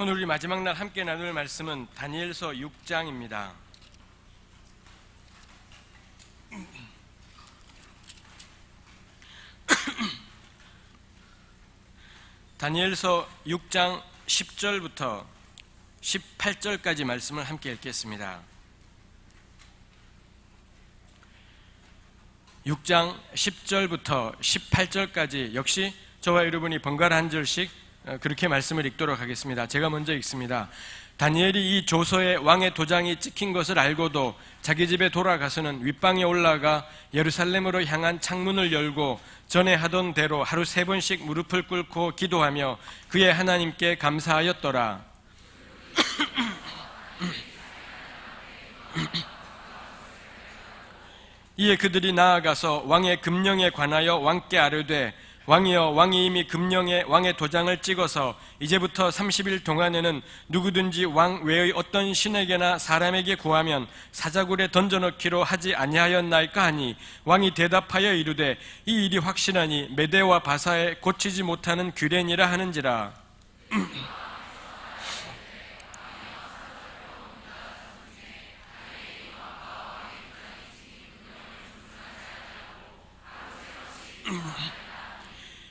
오늘 우리 마지막 날 함께 나눌 말씀은 다니엘서 6장입니다. 다니엘서 6장 10절부터 18절까지 말씀을 함께 읽겠습니다. 6장 10절부터 18절까지 역시 저와 여러분이 번갈아 한 절씩 그렇게 말씀을 읽도록 하겠습니다. 제가 먼저 읽습니다. 다니엘이 이 조서에 왕의 도장이 찍힌 것을 알고도 자기 집에 돌아가서는 윗방에 올라가 예루살렘으로 향한 창문을 열고 전에 하던 대로 하루 3번씩 무릎을 꿇고 기도하며 그의 하나님께 감사하였더라. 이에 그들이 나아가서 왕의 금령에 관하여 왕께 아뢰되 왕이여, 왕이 이미 금령에 왕의 도장을 찍어서 이제부터 30일 동안에는 누구든지 왕 외의 어떤 신에게나 사람에게 구하면 사자굴에 던져넣기로 하지 아니하였나이까 하니 왕이 대답하여 이르되 이 일이 확실하니 메대와 바사에 고치지 못하는 규례니라 하는지라.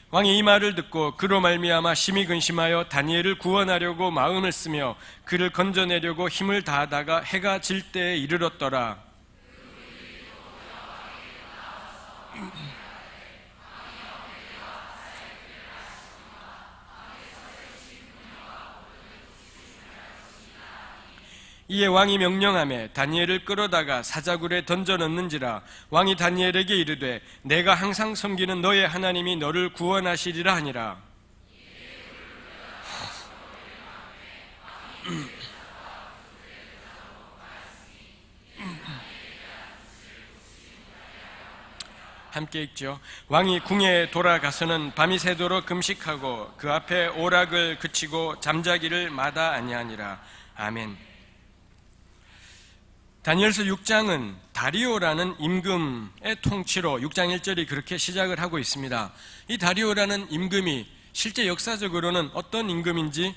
왕이 이 말을 듣고 그로 말미암아 심히 근심하여 다니엘을 구원하려고 마음을 쓰며 그를 건져내려고 힘을 다하다가 해가 질 때에 이르렀더라. 이에 왕이 명령하며 다니엘을 끌어다가 사자굴에 던져넣는지라. 왕이 다니엘에게 이르되 내가 항상 섬기는 너의 하나님이 너를 구원하시리라 하니라. 함께 읽죠. 왕이 궁에 돌아가서는 밤이 새도록 금식하고 그 앞에 오락을 그치고 잠자기를 마다 아니하니라. 아멘. 다니엘서 6장은 다리오라는 임금의 통치로 6장 1절이 그렇게 시작을 하고 있습니다. 이 다리오라는 임금이 실제 역사적으로는 어떤 임금인지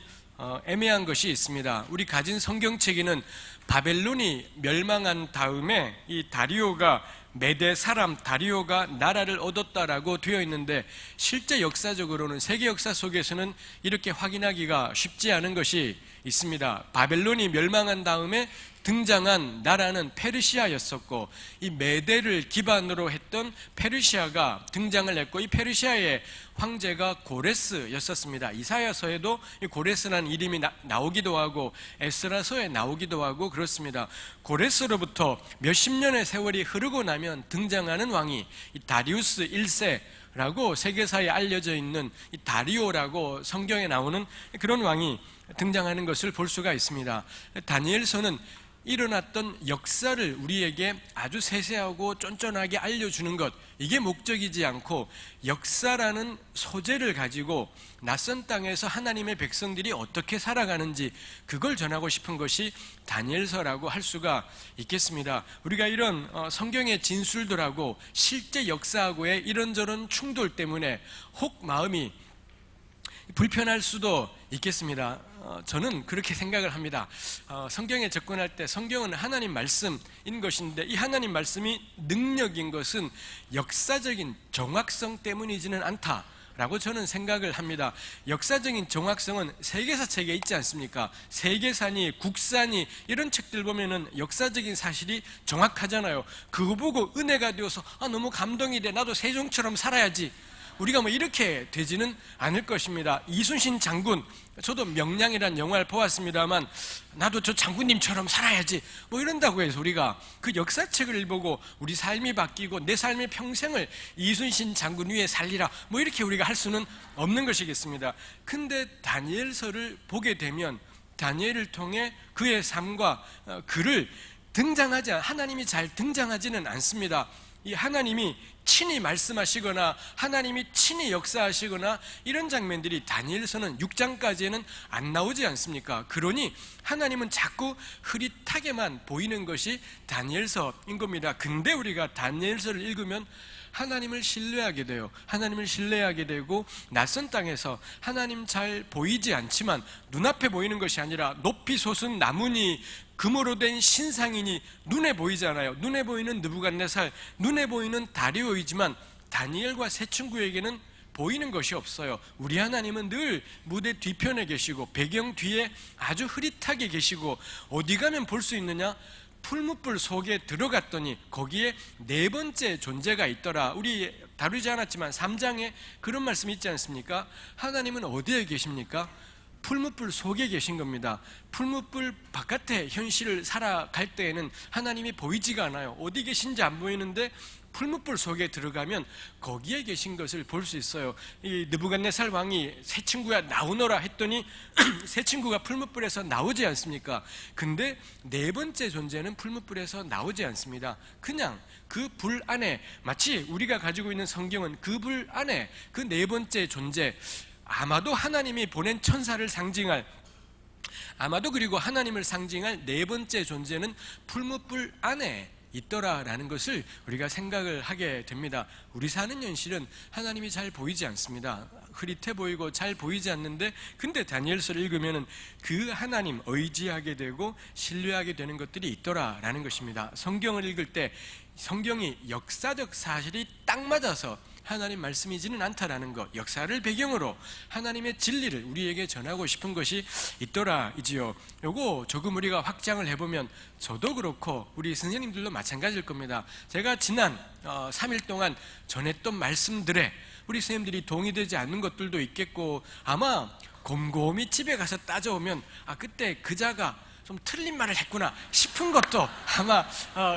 애매한 것이 있습니다. 우리 가진 성경책에는 바벨론이 멸망한 다음에 이 다리오가 메대 사람 다리오가 나라를 얻었다라고 되어 있는데 실제 역사적으로는 세계 역사 속에서는 이렇게 확인하기가 쉽지 않은 것이 있습니다. 바벨론이 멸망한 다음에 등장한 나라는 페르시아였었고 이 메대를 기반으로 했던 페르시아가 등장을 했고 이 페르시아의 황제가 고레스였었습니다. 이사야서에도 이 고레스라는 이름이 나오기도 하고 에스라서에 나오기도 하고 그렇습니다. 고레스로부터 몇십 년의 세월이 흐르고 나면 등장하는 왕이 이 다리우스 1세라고 세계사에 알려져 있는 이 다리오라고 성경에 나오는 그런 왕이 등장하는 것을 볼 수가 있습니다. 다니엘서는 일어났던 역사를 우리에게 아주 세세하고 쫀쫀하게 알려주는 것, 이게 목적이지 않고 역사라는 소재를 가지고 낯선 땅에서 하나님의 백성들이 어떻게 살아가는지 그걸 전하고 싶은 것이 다니엘서라고 할 수가 있겠습니다. 우리가 이런 성경의 진술들하고 실제 역사하고의 이런저런 충돌 때문에 혹 마음이 불편할 수도 있겠습니다. 저는 그렇게 생각을 합니다. 성경에 접근할 때 성경은 하나님 말씀인 것인데 이 하나님 말씀이 능력인 것은 역사적인 정확성 때문이지는 않다라고 저는 생각을 합니다. 역사적인 정확성은 세계사책에 있지 않습니까? 세계사니 국사니 이런 책들 보면은 역사적인 사실이 정확하잖아요. 그거 보고 은혜가 되어서 너무 감동이 돼, 나도 세종처럼 살아야지, 우리가 이렇게 되지는 않을 것입니다. 이순신 장군, 저도 명량이라는 영화를 보았습니다만 나도 저 장군님처럼 살아야지 이런다고 해서 우리가 그 역사책을 보고 우리 삶이 바뀌고 내 삶의 평생을 이순신 장군 위에 살리라 이렇게 우리가 할 수는 없는 것이겠습니다. 근데 다니엘서를 보게 되면 다니엘을 통해 그의 삶과 그를 하나님이 잘 등장하지는 않습니다. 이 하나님이 친히 말씀하시거나 하나님이 친히 역사하시거나 이런 장면들이 다니엘서는 6장까지는 안 나오지 않습니까? 그러니 하나님은 자꾸 흐릿하게만 보이는 것이 다니엘서인 겁니다. 근데 우리가 다니엘서를 읽으면 하나님을 신뢰하게 돼요. 하나님을 신뢰하게 되고 낯선 땅에서 하나님 잘 보이지 않지만 눈앞에 보이는 것이 아니라 높이 솟은 나무니 금으로 된 신상이니 눈에 보이잖아요. 눈에 보이는 느부갓네살, 눈에 보이는 다리오이지만 다니엘과 세 친구에게는 보이는 것이 없어요. 우리 하나님은 늘 무대 뒤편에 계시고 배경 뒤에 아주 흐릿하게 계시고 어디 가면 볼 수 있느냐? 풀무불 속에 들어갔더니 거기에 네 번째 존재가 있더라. 우리 다루지 않았지만 3장에 그런 말씀이 있지 않습니까? 하나님은 어디에 계십니까? 풀무불 속에 계신 겁니다. 풀무불 바깥에 현실을 살아갈 때에는 하나님이 보이지가 않아요. 어디 계신지 안 보이는데 풀무불 속에 들어가면 거기에 계신 것을 볼 수 있어요. 이 느부갓네살 왕이 새 친구야 나오너라 했더니 새 친구가 풀무불에서 나오지 않습니까? 근데 네 번째 존재는 풀무불에서 나오지 않습니다. 그냥 그 불 안에, 마치 우리가 가지고 있는 성경은 그 불 안에 그 네 번째 존재, 아마도 하나님이 보낸 천사를 상징할, 아마도 그리고 하나님을 상징할 네 번째 존재는 풀무불 안에 있더라라는 것을 우리가 생각을 하게 됩니다. 우리 사는 현실은 하나님이 잘 보이지 않습니다. 흐릿해 보이고 잘 보이지 않는데, 근데 다니엘서를 읽으면 그 하나님 의지하게 되고 신뢰하게 되는 것들이 있더라라는 것입니다. 성경을 읽을 때 성경이 역사적 사실이 딱 맞아서 하나님 말씀이지는 않다라는 것, 역사를 배경으로 하나님의 진리를 우리에게 전하고 싶은 것이 있더라이지요. 요거 조금 우리가 확장을 해보면 저도 그렇고 우리 선생님들도 마찬가지일 겁니다. 제가 지난 3일 동안 전했던 말씀들에 우리 선생님들이 동의되지 않는 것들도 있겠고, 아마 곰곰이 집에 가서 따져오면 그때 그자가 좀 틀린 말을 했구나 싶은 것도 아마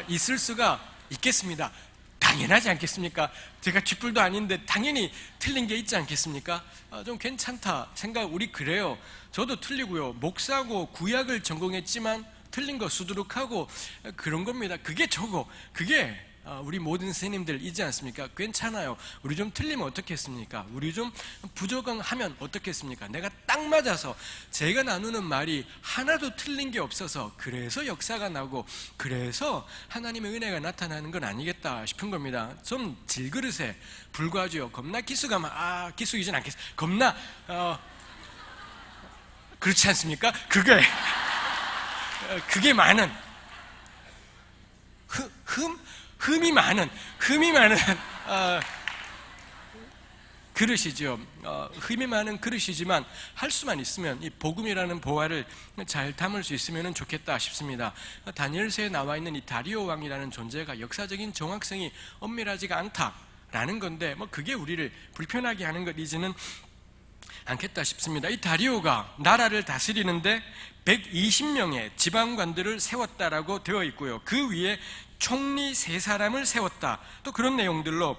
있을 수가 있겠습니다. 당연하지 않겠습니까? 제가 쥐뿔도 아닌데 당연히 틀린 게 있지 않겠습니까? 좀 괜찮다 생각, 우리 그래요. 저도 틀리고요. 목사고 구약을 전공했지만 틀린 거 수두룩하고 그런 겁니다. 그게 저고, 그게 우리 모든 선생님들이지 않습니까? 괜찮아요. 우리 좀 틀리면 어떻겠습니까? 우리 좀 부족하면 어떻겠습니까? 내가 딱 맞아서 제가 나누는 말이 하나도 틀린 게 없어서 그래서 역사가 나고 그래서 하나님의 은혜가 나타나는 건 아니겠다 싶은 겁니다. 좀 질그릇에 불과하죠. 겁나 기수가 기수이진 않겠어요. 겁나 그렇지 않습니까? 그게 많은 흠이 많은 그릇이죠. 흠이 많은 그릇이지만 할 수만 있으면 이 복음이라는 보화를 잘 담을 수 있으면 좋겠다 싶습니다. 다니엘서에 나와 있는 이 다리오 왕이라는 존재가 역사적인 정확성이 엄밀하지가 않다라는 건데, 그게 우리를 불편하게 하는 것이지는 않겠다 싶습니다. 이 다리오가 나라를 다스리는데 120명의 지방관들을 세웠다라고 되어 있고요. 그 위에 총리 3사람을 세웠다, 또 그런 내용들로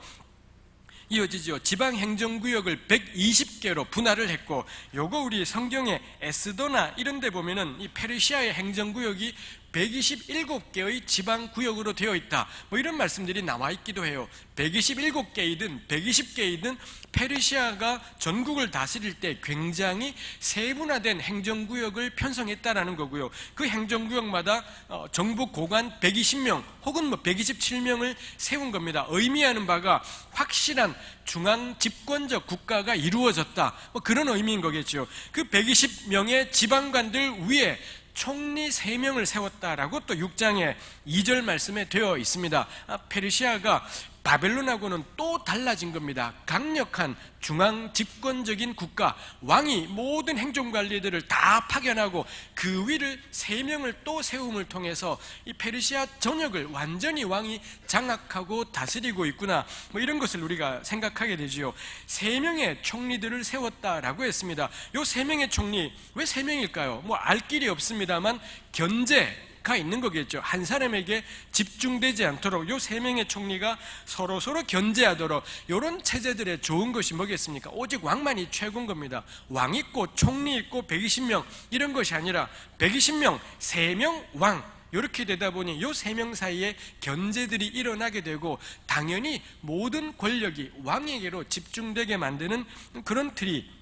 이어지죠. 지방행정구역을 120개로 분할을 했고, 요거 우리 성경의 에스더나 이런 데 보면은 이 페르시아의 행정구역이 127개의 지방구역으로 되어 있다, 이런 말씀들이 나와 있기도 해요. 127개이든 120개이든 페르시아가 전국을 다스릴 때 굉장히 세분화된 행정구역을 편성했다라는 거고요. 그 행정구역마다 정부 고관 120명 혹은 127명을 세운 겁니다. 의미하는 바가 확실한 중앙 집권적 국가가 이루어졌다, 그런 의미인 거겠죠. 그 120명의 지방관들 위에 총리 3명을 세웠다라고 또 6장의 2절 말씀에 되어 있습니다. 페르시아가 바벨론하고는 또 달라진 겁니다. 강력한 중앙 집권적인 국가, 왕이 모든 행정관리들을 다 파견하고 그 위를 3명을 또 세움을 통해서 이 페르시아 전역을 완전히 왕이 장악하고 다스리고 있구나, 이런 것을 우리가 생각하게 되지요. 3명의 총리들을 세웠다라고 했습니다. 이 3명의 총리, 왜 3명일까요? 알 길이 없습니다만 견제가 있는 거겠죠. 한 사람에게 집중되지 않도록 요 3명의 총리가 서로 견제하도록, 이런 체제들의 좋은 것이 뭐겠습니까? 오직 왕만이 최고인 겁니다. 왕 있고 총리 있고 120명 이런 것이 아니라 120명, 3명 왕, 이렇게 되다 보니 요 3명 사이에 견제들이 일어나게 되고 당연히 모든 권력이 왕에게로 집중되게 만드는 그런 틀이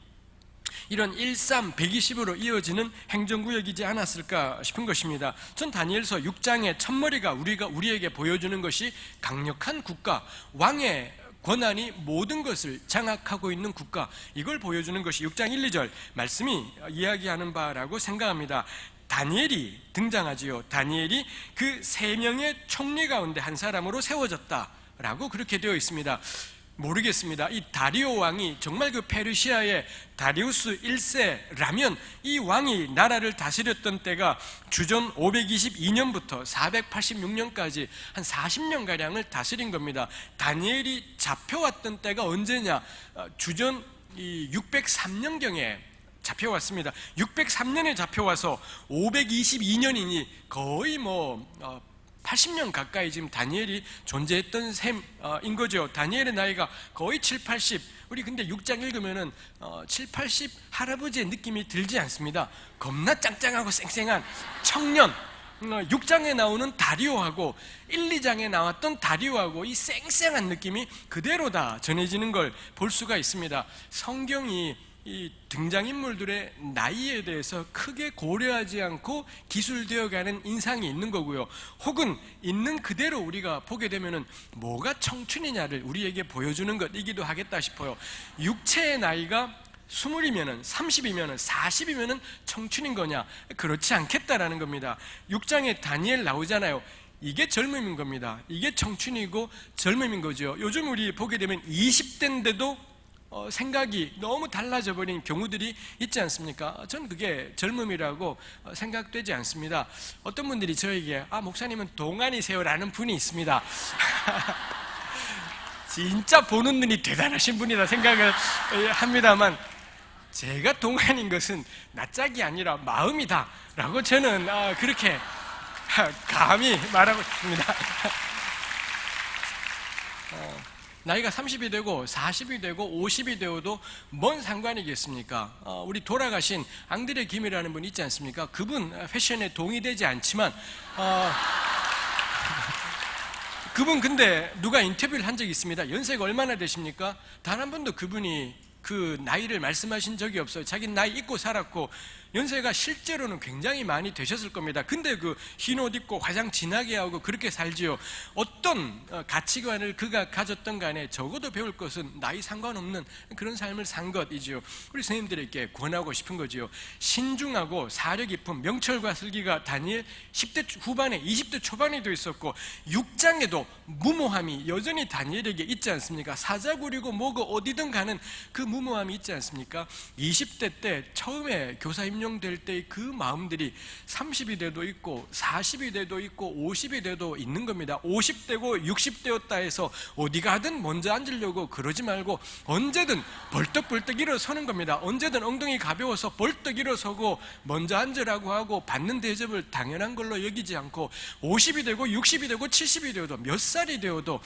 이런 1, 3, 120으로 이어지는 행정구역이지 않았을까 싶은 것입니다. 전 다니엘서 6장의 첫머리가 우리에게 보여주는 것이 강력한 국가, 왕의 권한이 모든 것을 장악하고 있는 국가, 이걸 보여주는 것이 6장 1, 2절 말씀이 이야기하는 바라고 생각합니다. 다니엘이 등장하지요. 다니엘이 그 3명의 총리 가운데 한 사람으로 세워졌다라고 그렇게 되어 있습니다. 모르겠습니다. 이 다리오 왕이 정말 그 페르시아의 다리우스 1세라면 이 왕이 나라를 다스렸던 때가 주전 522년부터 486년까지 한 40년가량을 다스린 겁니다. 다니엘이 잡혀왔던 때가 언제냐? 주전 603년경에 잡혀왔습니다. 603년에 잡혀와서 522년이니 거의 80년 가까이 지금 다니엘이 존재했던 셈인 거죠. 다니엘의 나이가 거의 7, 80. 우리 근데 6장 읽으면은 7, 80 할아버지의 느낌이 들지 않습니다. 겁나 짱짱하고 쌩쌩한 청년. 6장에 나오는 다리오하고 1, 2장에 나왔던 다리오하고 이 쌩쌩한 느낌이 그대로 다 전해지는 걸 볼 수가 있습니다. 성경이 이 등장인물들의 나이에 대해서 크게 고려하지 않고 기술되어가는 인상이 있는 거고요. 혹은 있는 그대로 우리가 보게 되면은 뭐가 청춘이냐를 우리에게 보여주는 것이기도 하겠다 싶어요. 육체의 나이가 20이면은 30이면은 40이면은 청춘인 거냐? 그렇지 않겠다라는 겁니다. 6장에 다니엘 나오잖아요. 이게 젊음인 겁니다. 이게 청춘이고 젊음인 거죠. 요즘 우리 보게 되면 20대인데도 생각이 너무 달라져 버린 경우들이 있지 않습니까? 저는 그게 젊음이라고 생각되지 않습니다. 어떤 분들이 저에게 목사님은 동안이세요라는 분이 있습니다. 진짜 보는 눈이 대단하신 분이다 생각을 합니다만, 제가 동안인 것은 낯짝이 아니라 마음이다 라고 저는 그렇게 감히 말하고 싶습니다. 나이가 30이 되고 40이 되고 50이 되어도 뭔 상관이겠습니까? 우리 돌아가신 앙드레 김이라는 분 있지 않습니까? 그분 패션에 동의되지 않지만 그분 근데 누가 인터뷰를 한 적이 있습니다. 연세가 얼마나 되십니까? 단 한 번도 그분이 그 나이를 말씀하신 적이 없어요. 자기 나이 잊고 살았고 연세가 실제로는 굉장히 많이 되셨을 겁니다. 근데 그 흰 옷 입고 화장 진하게 하고 그렇게 살지요. 어떤 가치관을 그가 가졌던 간에 적어도 배울 것은 나이 상관없는 그런 삶을 산 것이지요. 우리 선생님들에게 권하고 싶은 거지요. 신중하고 사려 깊은 명철과 슬기가 다니엘 10대 후반에 20대 초반에도 있었고 6장에도 무모함이 여전히 다니엘에게 있지 않습니까? 사자구리고 뭐고 어디든 가는 그 무모함이 있지 않습니까? 20대 때 처음에 교사 임용될 때의 그 마음들이 30이 돼도 있고 40이 돼도 있고 50이 돼도 있는 겁니다. 50대고 60대였다 해서 어디 가든 먼저 앉으려고 그러지 말고 언제든 벌떡벌떡 일어서는 겁니다. 언제든 엉덩이 가벼워서 벌떡 일어서고 먼저 앉으라고 하고 받는 대접을 당연한 걸로 여기지 않고 50이 되고 60이 되고 70이 되어도 몇 살이 되어도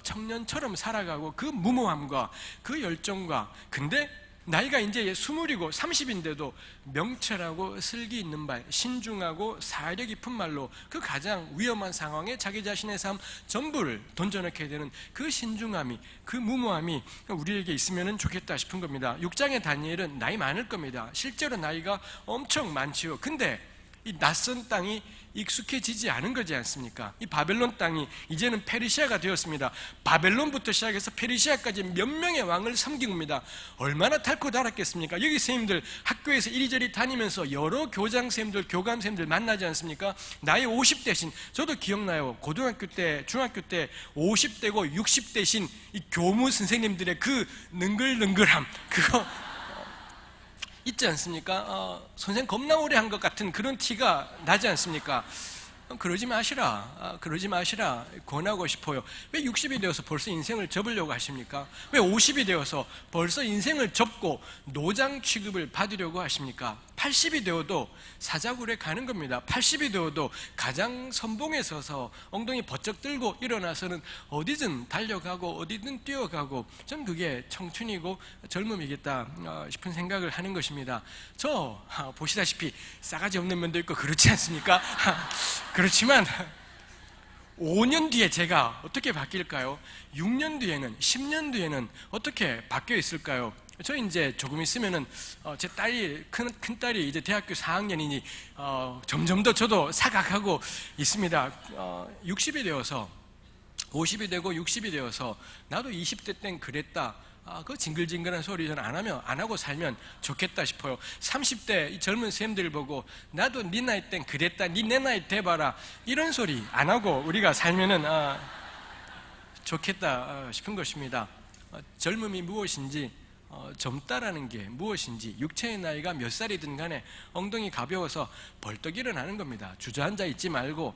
청년처럼 살아가고 그 무모함과 그 열정과, 근데 나이가 이제 20이고 30인데도 명철하고 슬기 있는 말, 신중하고 사려 깊은 말로 그 가장 위험한 상황에 자기 자신의 삶 전부를 던져넣게 되는 그 신중함이, 그 무모함이 우리에게 있으면 좋겠다 싶은 겁니다. 6장의 다니엘은 나이 많을 겁니다. 실제로 나이가 엄청 많지요. 근데 이 낯선 땅이 익숙해지지 않은 거지 않습니까? 이 바벨론 땅이 이제는 페르시아가 되었습니다. 바벨론부터 시작해서 페르시아까지 몇 명의 왕을 섬긴 겁니다. 얼마나 닳고 닳았겠습니까? 여기 선생님들 학교에서 이리저리 다니면서 여러 교장 선생님들, 교감 선생님들 만나지 않습니까? 나이 50대신, 저도 기억나요. 고등학교 때, 중학교 때 50대고 60대신 이 교무 선생님들의 그 능글능글함, 그거 있지 않습니까? 선생 겁나 오래 한 것 같은 그런 티가 나지 않습니까? 그러지 마시라. 그러지 마시라. 권하고 싶어요. 왜 60이 되어서 벌써 인생을 접으려고 하십니까? 왜 50이 되어서 벌써 인생을 접고 노장 취급을 받으려고 하십니까? 80이 되어도 사자굴에 가는 겁니다. 80이 되어도 가장 선봉에 서서 엉덩이 버쩍 들고 일어나서는 어디든 달려가고 어디든 뛰어가고, 전 그게 청춘이고 젊음이겠다 싶은 생각을 하는 것입니다. 저 보시다시피 싸가지 없는 면도 있고 그렇지 않습니까? 그렇지만 5년 뒤에 제가 어떻게 바뀔까요? 6년 뒤에는, 10년 뒤에는 어떻게 바뀌어 있을까요? 저 이제 조금 있으면은 제 딸이, 큰 딸이 이제 대학교 4학년이니 점점 더 저도 사각하고 있습니다. 60이 되어서 50이 되고 60이 되어서 나도 20대 땐 그랬다, 그 징글징글한 소리 전 안 하고 살면 좋겠다 싶어요. 30대 이 젊은 쌤들 보고 나도 네 나이 땐 그랬다, 네 내 나이 돼봐라, 이런 소리 안 하고 우리가 살면은 좋겠다 싶은 것입니다. 젊음이 무엇인지, 젊다라는 게 무엇인지, 육체의 나이가 몇 살이든 간에 엉덩이 가벼워서 벌떡 일어나는 겁니다. 주저앉아 있지 말고,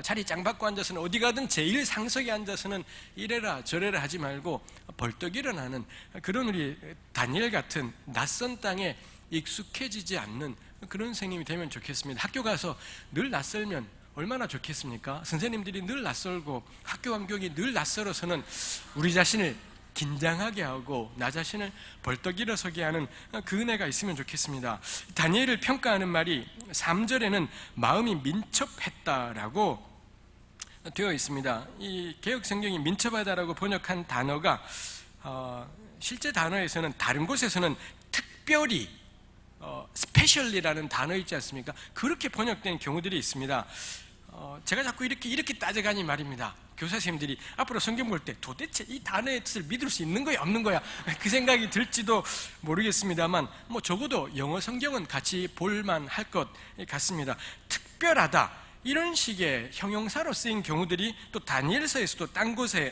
자리 짱 받고 앉아서는 어디 가든 제일 상석에 앉아서는 이래라 저래라 하지 말고 벌떡 일어나는 그런 우리 다니엘 같은 낯선 땅에 익숙해지지 않는 그런 선생님이 되면 좋겠습니다. 학교 가서 늘 낯설면 얼마나 좋겠습니까? 선생님들이 늘 낯설고 학교 환경이 늘 낯설어서는 우리 자신을 긴장하게 하고 나 자신을 벌떡 일어서게 하는 그 은혜가 있으면 좋겠습니다. 다니엘을 평가하는 말이 3절에는 마음이 민첩했다라고 되어 있습니다. 이 개역 성경이 민첩하다라고 번역한 단어가 실제 단어에서는, 다른 곳에서는 특별히 스페셜리라는 단어 있지 않습니까? 그렇게 번역된 경우들이 있습니다. 제가 자꾸 이렇게 따져가니 말입니다. 교사 선생님들이 앞으로 성경 볼 때 도대체 이 단어의 뜻을 믿을 수 있는 거야 없는 거야, 그 생각이 들지도 모르겠습니다만, 적어도 영어 성경은 같이 볼만 할 것 같습니다. 특별하다, 이런 식의 형용사로 쓰인 경우들이 또 다니엘서에서도 딴 곳에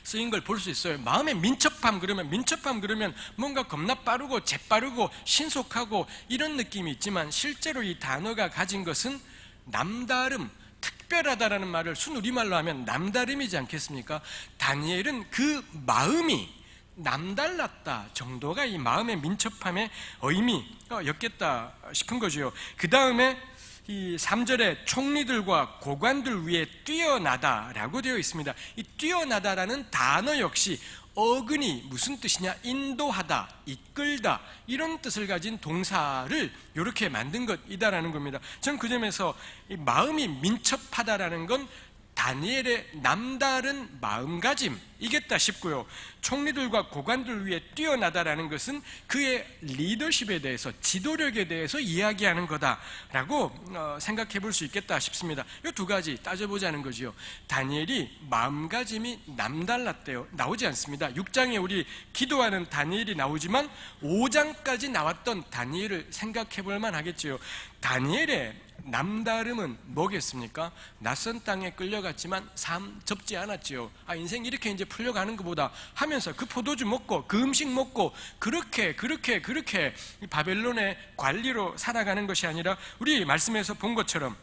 쓰인 걸 볼 수 있어요. 마음의 민첩함 그러면 뭔가 겁나 빠르고 재빠르고 신속하고 이런 느낌이 있지만, 실제로 이 단어가 가진 것은 남다름, 특별하다라는 말을 순우리말로 하면 남다름이지 않겠습니까? 다니엘은 그 마음이 남달랐다 정도가 이 마음의 민첩함의 의미였겠다 싶은 거죠. 그 다음에 이 3절에 총리들과 고관들 위에 뛰어나다라고 되어 있습니다. 이 뛰어나다라는 단어 역시 어근이 무슨 뜻이냐, 인도하다, 이끌다, 이런 뜻을 가진 동사를 이렇게 만든 것이다라는 겁니다. 전 그 점에서 이 마음이 민첩하다라는 건 다니엘의 남다른 마음가짐이겠다 싶고요. 총리들과 고관들 위에 뛰어나다라는 것은 그의 리더십에 대해서, 지도력에 대해서 이야기하는 거다라고 생각해 볼 수 있겠다 싶습니다. 이 두 가지 따져보자는 거지요. 다니엘이 마음가짐이 남달랐대요. 나오지 않습니다. 6장에 우리 기도하는 다니엘이 나오지만 5장까지 나왔던 다니엘을 생각해 볼 만하겠지요. 다니엘의 남다름은 뭐겠습니까? 낯선 땅에 끌려갔지만 삶 접지 않았지요. 인생 이렇게 이제 풀려가는 것보다 하면서 그 포도주 먹고 그 음식 먹고 그렇게 바벨론의 관리로 살아가는 것이 아니라, 우리 말씀에서 본 것처럼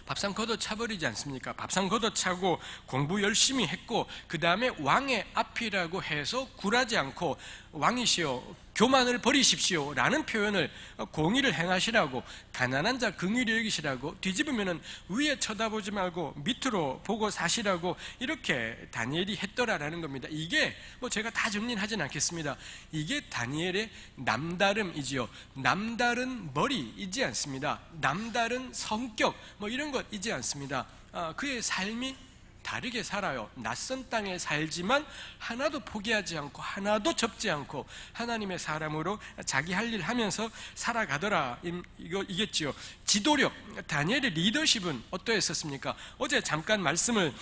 밥상 걷어차버리지 않습니까? 밥상 걷어차고 공부 열심히 했고, 그 다음에 왕의 앞이라고 해서 굴하지 않고 왕이시여 교만을 버리십시오 라는 표현을, 공의를 행하시라고, 가난한 자 긍휼히 여기시라고, 뒤집으면 위에 쳐다보지 말고 밑으로 보고 사시라고 이렇게 다니엘이 했더라라는 겁니다. 이게 제가 다 정리는 하진 않겠습니다. 이게 다니엘의 남다름이지요. 남다른 머리이지 않습니다. 남다른 성격 이런 것이지 않습니다. 그의 삶이 다르게 살아요. 낯선 땅에 살지만 하나도 포기하지 않고 하나도 접지 않고 하나님의 사람으로 자기 할 일 하면서 살아가더라, 이겠지요. 지도력, 다니엘의 리더십은 어떠했었습니까? 어제 잠깐 말씀을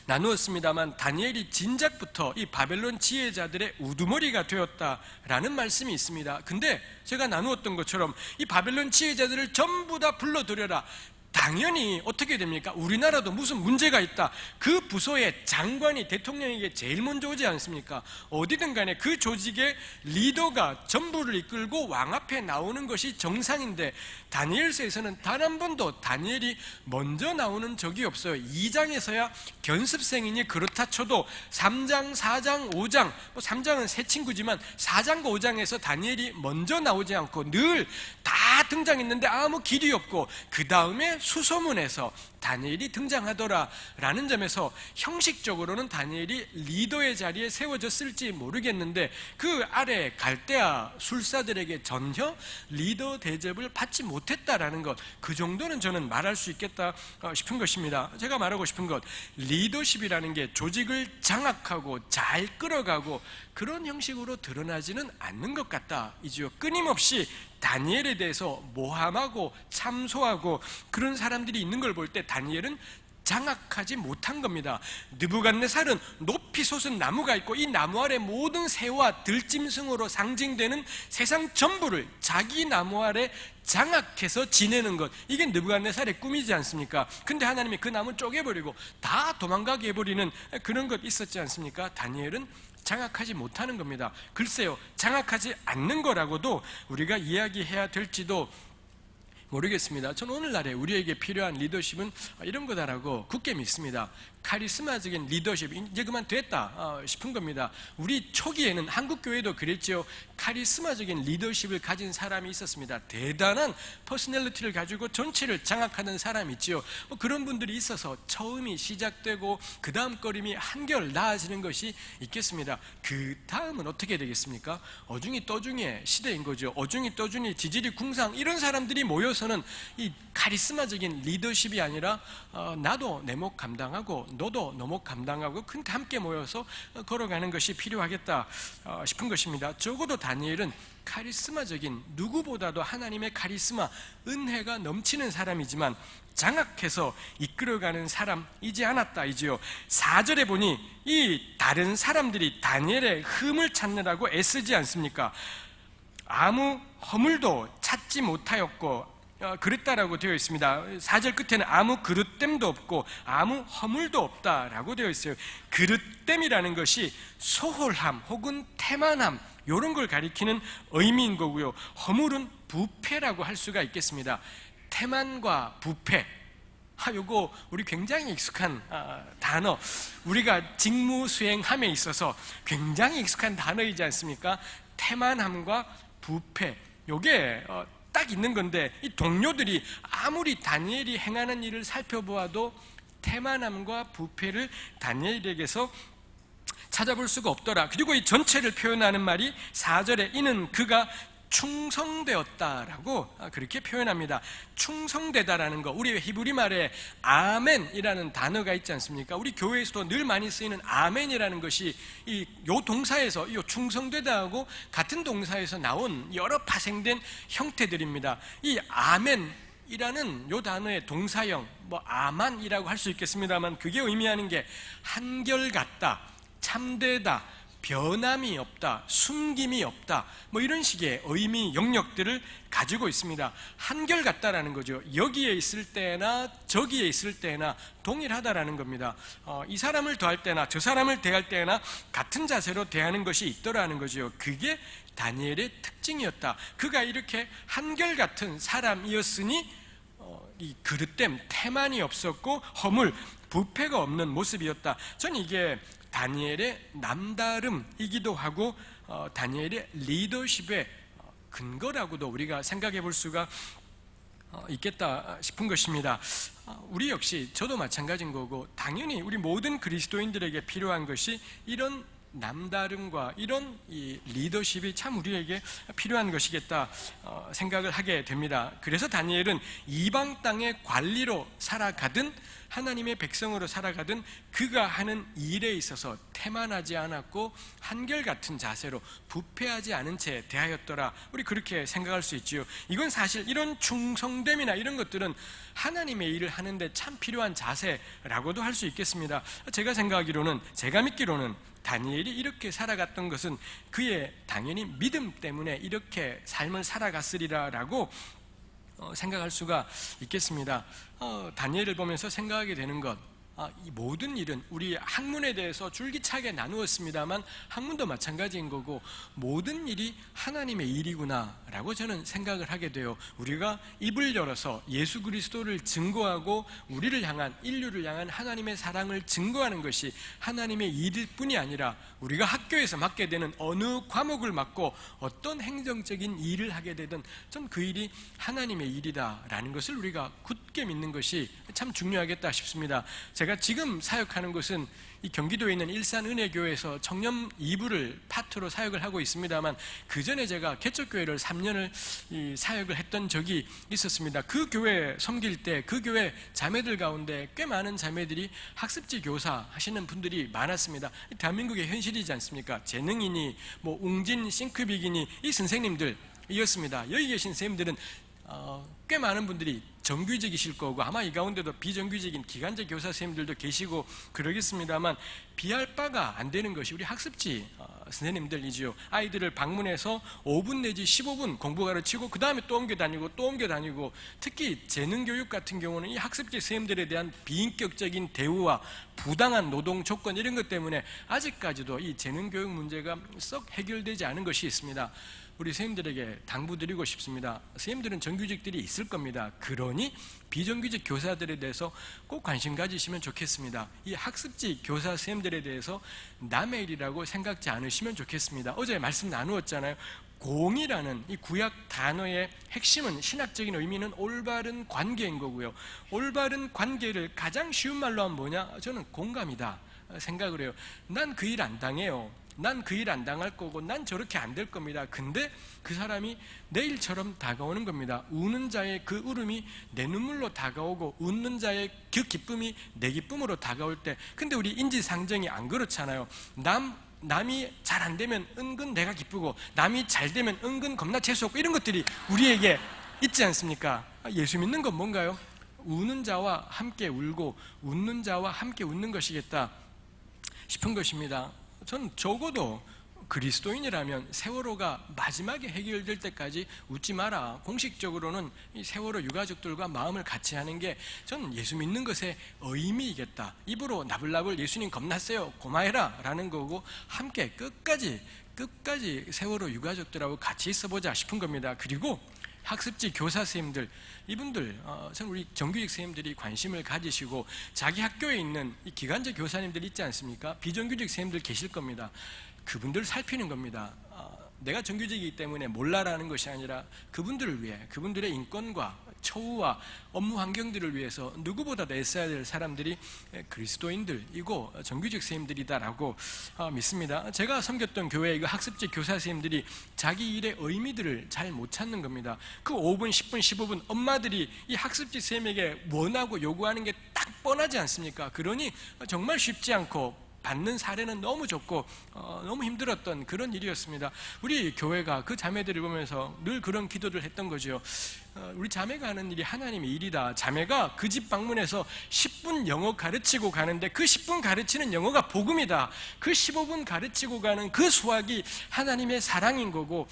나누었습니다만, 다니엘이 진작부터 이 바벨론 지혜자들의 우두머리가 되었다라는 말씀이 있습니다. 근데 제가 나누었던 것처럼 이 바벨론 지혜자들을 전부 다 불러들여라, 당연히 어떻게 됩니까? 우리나라도 무슨 문제가 있다, 그 부서의 장관이 대통령에게 제일 먼저 오지 않습니까? 어디든 간에 그 조직의 리더가 전부를 이끌고 왕 앞에 나오는 것이 정상인데, 다니엘서에서는 단 한 번도 다니엘이 먼저 나오는 적이 없어요. 2장에서야 견습생이니 그렇다 쳐도 3장, 4장, 5장, 3장은 새 친구지만 4장과 5장에서 다니엘이 먼저 나오지 않고 늘 다 등장했는데 아무 길이 없고, 그 다음에 수소문에서 다니엘이 등장하더라라는 점에서 형식적으로는 다니엘이 리더의 자리에 세워졌을지 모르겠는데, 그 아래 갈대아 술사들에게 전혀 리더 대접을 받지 못했다라는 것, 그 정도는 저는 말할 수 있겠다 싶은 것입니다. 제가 말하고 싶은 것, 리더십이라는 게 조직을 장악하고 잘 끌어가고 그런 형식으로 드러나지는 않는 것 같다 이지요. 끊임없이 다니엘에 대해서 모함하고 참소하고 그런 사람들이 있는 걸 볼 때 다니엘은 장악하지 못한 겁니다. 느부갓네살은 높이 솟은 나무가 있고 이 나무 아래 모든 새와 들짐승으로 상징되는 세상 전부를 자기 나무 아래 장악해서 지내는 것, 이게 느부갓네살의 꿈이지 않습니까? 근데 하나님이 그 나무 쪼개버리고 다 도망가게 해버리는 그런 것 있었지 않습니까? 다니엘은 장악하지 못하는 겁니다. 글쎄요, 장악하지 않는 거라고도 우리가 이야기해야 될지도 모르겠습니다. 저는 오늘날에 우리에게 필요한 리더십은 이런 거다라고 굳게 믿습니다. 카리스마적인 리더십, 이제 그만 됐다 싶은 겁니다. 우리 초기에는 한국교회도 그랬죠. 카리스마적인 리더십을 가진 사람이 있었습니다. 대단한 퍼스널리티를 가지고 전체를 장악하는 사람이 있죠. 그런 분들이 있어서 처음이 시작되고 그 다음 걸음이 한결 나아지는 것이 있겠습니다. 그 다음은 어떻게 되겠습니까? 어중이 떠중이의 시대인 거죠. 어중이 떠중이 지질이 궁상, 이런 사람들이 모여서는 이 카리스마적인 리더십이 아니라 나도 내 목 감당하고 너도 너목 감당하고 함께 모여서 걸어가는 것이 필요하겠다 싶은 것입니다. 적어도 다니엘은 카리스마적인, 누구보다도 하나님의 카리스마, 은혜가 넘치는 사람이지만 장악해서 이끌어가는 사람이지 않았다이지요. 4절에 보니 이 다른 사람들이 다니엘의 흠을 찾느라고 애쓰지 않습니까? 아무 허물도 찾지 못하였고 그랬다라고 되어 있습니다. 4절 끝에는 아무 그릇됨도 없고 아무 허물도 없다라고 되어 있어요. 그릇됨이라는 것이 소홀함 혹은 태만함, 이런 걸 가리키는 의미인 거고요. 허물은 부패라고 할 수가 있겠습니다. 태만과 부패, 요거 우리 굉장히 익숙한 단어, 우리가 직무 수행함에 있어서 굉장히 익숙한 단어이지 않습니까? 태만함과 부패, 요게 딱 있는 건데, 이 동료들이 아무리 다니엘이 행하는 일을 살펴보아도 태만함과 부패를 다니엘에게서 찾아볼 수가 없더라. 그리고 이 전체를 표현하는 말이 4절에 이는 그가 충성되었다라고 그렇게 표현합니다. 충성되다라는 거, 우리 히브리 말에 아멘이라는 단어가 있지 않습니까? 우리 교회에서도 늘 많이 쓰이는 아멘이라는 것이 요 동사에서, 요 충성되다하고 같은 동사에서 나온 여러 파생된 형태들입니다. 이 아멘이라는 요 단어의 동사형, 아만이라고 할 수 있겠습니다만, 그게 의미하는 게 한결같다, 참되다, 변함이 없다, 숨김이 없다, 이런 식의 의미 영역들을 가지고 있습니다. 한결같다라는 거죠. 여기에 있을 때나 저기에 있을 때나 동일하다라는 겁니다. 이 사람을 대할 때나 저 사람을 대할 때나 같은 자세로 대하는 것이 있더라는 거죠. 그게 다니엘의 특징이었다. 그가 이렇게 한결같은 사람이었으니 이 그릇됨, 태만이 없었고 허물, 부패가 없는 모습이었다. 저는 이게 다니엘의 남다름이기도 하고 다니엘의 리더십의 근거라고도 우리가 생각해 볼 수가 있겠다 싶은 것입니다. 우리 역시, 저도 마찬가지인 거고 당연히 우리 모든 그리스도인들에게 필요한 것이 이런 남다름과 이런 이 리더십이 참 우리에게 필요한 것이겠다 생각을 하게 됩니다. 그래서 다니엘은 이방 땅의 관리로 살아가든 하나님의 백성으로 살아가든 그가 하는 일에 있어서 태만하지 않았고 한결같은 자세로 부패하지 않은 채 대하였더라. 우리 그렇게 생각할 수 있지요. 이건 사실 이런 충성됨이나 이런 것들은 하나님의 일을 하는데 참 필요한 자세라고도 할 수 있겠습니다. 제가 생각하기로는, 제가 믿기로는 다니엘이 이렇게 살아갔던 것은 그의 당연히 믿음 때문에 이렇게 삶을 살아갔으리라라고 생각할 수가 있겠습니다. 다니엘을 보면서 생각하게 되는 것, 이 모든 일은, 우리 학문에 대해서 줄기차게 나누었습니다만 학문도 마찬가지인 거고 모든 일이 하나님의 일이구나 라고 저는 생각을 하게 돼요. 우리가 입을 열어서 예수 그리스도를 증거하고 우리를 향한, 인류를 향한 하나님의 사랑을 증거하는 것이 하나님의 일일 뿐이 아니라 우리가 학교에서 맡게 되는 어느 과목을 맡고 어떤 행정적인 일을 하게 되든 전 그 일이 하나님의 일이다라는 것을 우리가 굳게 믿는 것이 참 중요하겠다 싶습니다. 제가 지금 사역하는 곳은 이 경기도에 있는 일산은혜교회에서 청년 2부를 파트로 사역을 하고 있습니다만, 그 전에 제가 개척교회를 3년을 사역을 했던 적이 있었습니다. 그 교회 섬길 때 그 교회 자매들 가운데 꽤 많은 자매들이 학습지 교사 하시는 분들이 많았습니다. 대한민국의 현실이지 않습니까? 재능이니 웅진 싱크빅이니 이 선생님들이었습니다. 여기 계신 선생님들은 꽤 많은 분들이 정규직이실 거고 아마 이 가운데도 비정규직인 기간제 교사 선생님들도 계시고 그러겠습니다만 비할 바가 안 되는 것이 우리 학습지 선생님들이지요. 아이들을 방문해서 5분 내지 15분 공부 가르치고 그 다음에 또 옮겨 다니고 특히 재능교육 같은 경우는 이 학습지 선생님들에 대한 비인격적인 대우와 부당한 노동 조건 이런 것 때문에 아직까지도 이 재능교육 문제가 썩 해결되지 않은 것이 있습니다. 우리 선생님들에게 당부드리고 싶습니다. 선생님들은 정규직들이 있을 겁니다. 그러니 비정규직 교사들에 대해서 꼭 관심 가지시면 좋겠습니다. 이 학습지 교사 선생님들에 대해서 남의 일이라고 생각지 않으시면 좋겠습니다. 어제 말씀 나누었잖아요. 공이라는 이 구약 단어의 핵심은, 신학적인 의미는 올바른 관계인 거고요. 올바른 관계를 가장 쉬운 말로 하면 뭐냐? 저는 공감이다 생각을 해요. 난 그 일 안 당해요. 난 그 일 안 당할 거고 난 저렇게 안 될 겁니다. 근데 그 사람이 내 일처럼 다가오는 겁니다. 우는 자의 그 울음이 내 눈물로 다가오고 웃는 자의 그 기쁨이 내 기쁨으로 다가올 때, 근데 우리 인지상정이 안 그렇잖아요. 남이 잘 안 되면 은근 내가 기쁘고 남이 잘 되면 은근 겁나 재수없고 이런 것들이 우리에게 있지 않습니까? 예수 믿는 건 뭔가요? 우는 자와 함께 울고 웃는 자와 함께 웃는 것이겠다 싶은 것입니다. 전 적어도 그리스도인이라면 세월호가 마지막에 해결될 때까지 웃지 마라. 공식적으로는 이 세월호 유가족들과 마음을 같이 하는 게 저는 예수 믿는 것의 의미이겠다. 입으로 나불나불 예수님 겁났어요 고마해라 라는 거고, 함께 끝까지 세월호 유가족들하고 같이 있어보자 싶은 겁니다. 그리고 학습지 교사 선생님들, 이분들 저는 우리 정규직 선생님들이 관심을 가지시고 자기 학교에 있는 이 기간제 교사님들 있지 않습니까? 비정규직 선생님들 계실 겁니다. 그분들 살피는 겁니다. 내가 정규직이기 때문에 몰라라는 것이 아니라 그분들을 위해, 그분들의 인권과 처우와 업무 환경들을 위해서 누구보다도 애써야 될 사람들이 그리스도인들이고 정규직 선생님들이다라고 믿습니다. 제가 섬겼던 교회 그 학습지 교사 선생님들이 자기 일의 의미들을 잘 못 찾는 겁니다. 그 5분, 10분, 15분 엄마들이 이 학습지 선생님에게 원하고 요구하는 게 딱 뻔하지 않습니까? 그러니 정말 쉽지 않고 받는 사례는 너무 적고 너무 힘들었던 그런 일이었습니다. 우리 교회가 그 자매들을 보면서 늘 그런 기도를 했던 거죠. 우리 자매가 하는 일이 하나님의 일이다. 자매가 그 집 방문해서 10분 영어 가르치고 가는데 그 10분 가르치는 영어가 복음이다. 그 15분 가르치고 가는 그 수학이 하나님의 사랑인 거고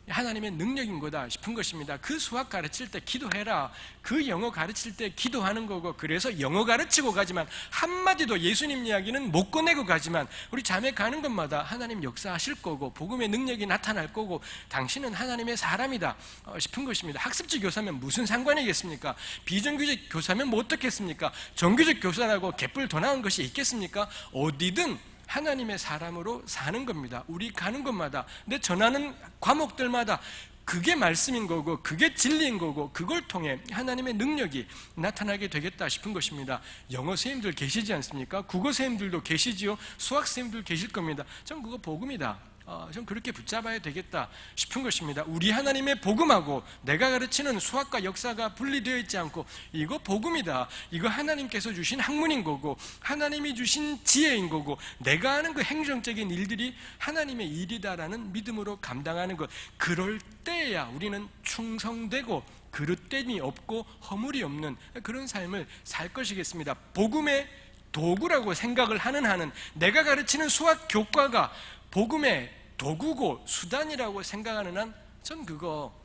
하나님의 능력인 거다 싶은 것입니다. 그 수학 가르칠 때 기도해라. 그 영어 가르칠 때 기도하는 거고, 그래서 영어 가르치고 가지만 한마디도 예수님 이야기는 못 꺼내고 가지만 우리 자매 가는 것마다 하나님 역사하실 거고 복음의 능력이 나타날 거고 당신은 하나님의 사람이다 싶은 것입니다. 학습지 교사면 무슨 상관이겠습니까? 비정규직 교사면 뭐 어떻겠습니까? 정규직 교사라고 개뿔 더 나은 것이 있겠습니까? 어디든 하나님의 사람으로 사는 겁니다. 우리 가는 곳마다, 내 전하는 과목들마다 그게 말씀인 거고 그게 진리인 거고 그걸 통해 하나님의 능력이 나타나게 되겠다 싶은 것입니다. 영어 선생님들 계시지 않습니까? 국어 선생님들도 계시지요. 수학 선생님들 계실 겁니다. 전 그거 복음이다. 좀 그렇게 붙잡아야 되겠다 싶은 것입니다. 우리 하나님의 복음하고 내가 가르치는 수학과 역사가 분리되어 있지 않고 이거 복음이다. 이거 하나님께서 주신 학문인 거고 하나님이 주신 지혜인 거고 내가 하는 그 행정적인 일들이 하나님의 일이다라는 믿음으로 감당하는 것, 그럴 때야 우리는 충성되고 그릇됨이 없고 허물이 없는 그런 삶을 살 것이겠습니다. 복음의 도구라고 생각을 하는 한은 내가 가르치는 수학 교과가 복음의 도구고 수단이라고 생각하는 한 전 그거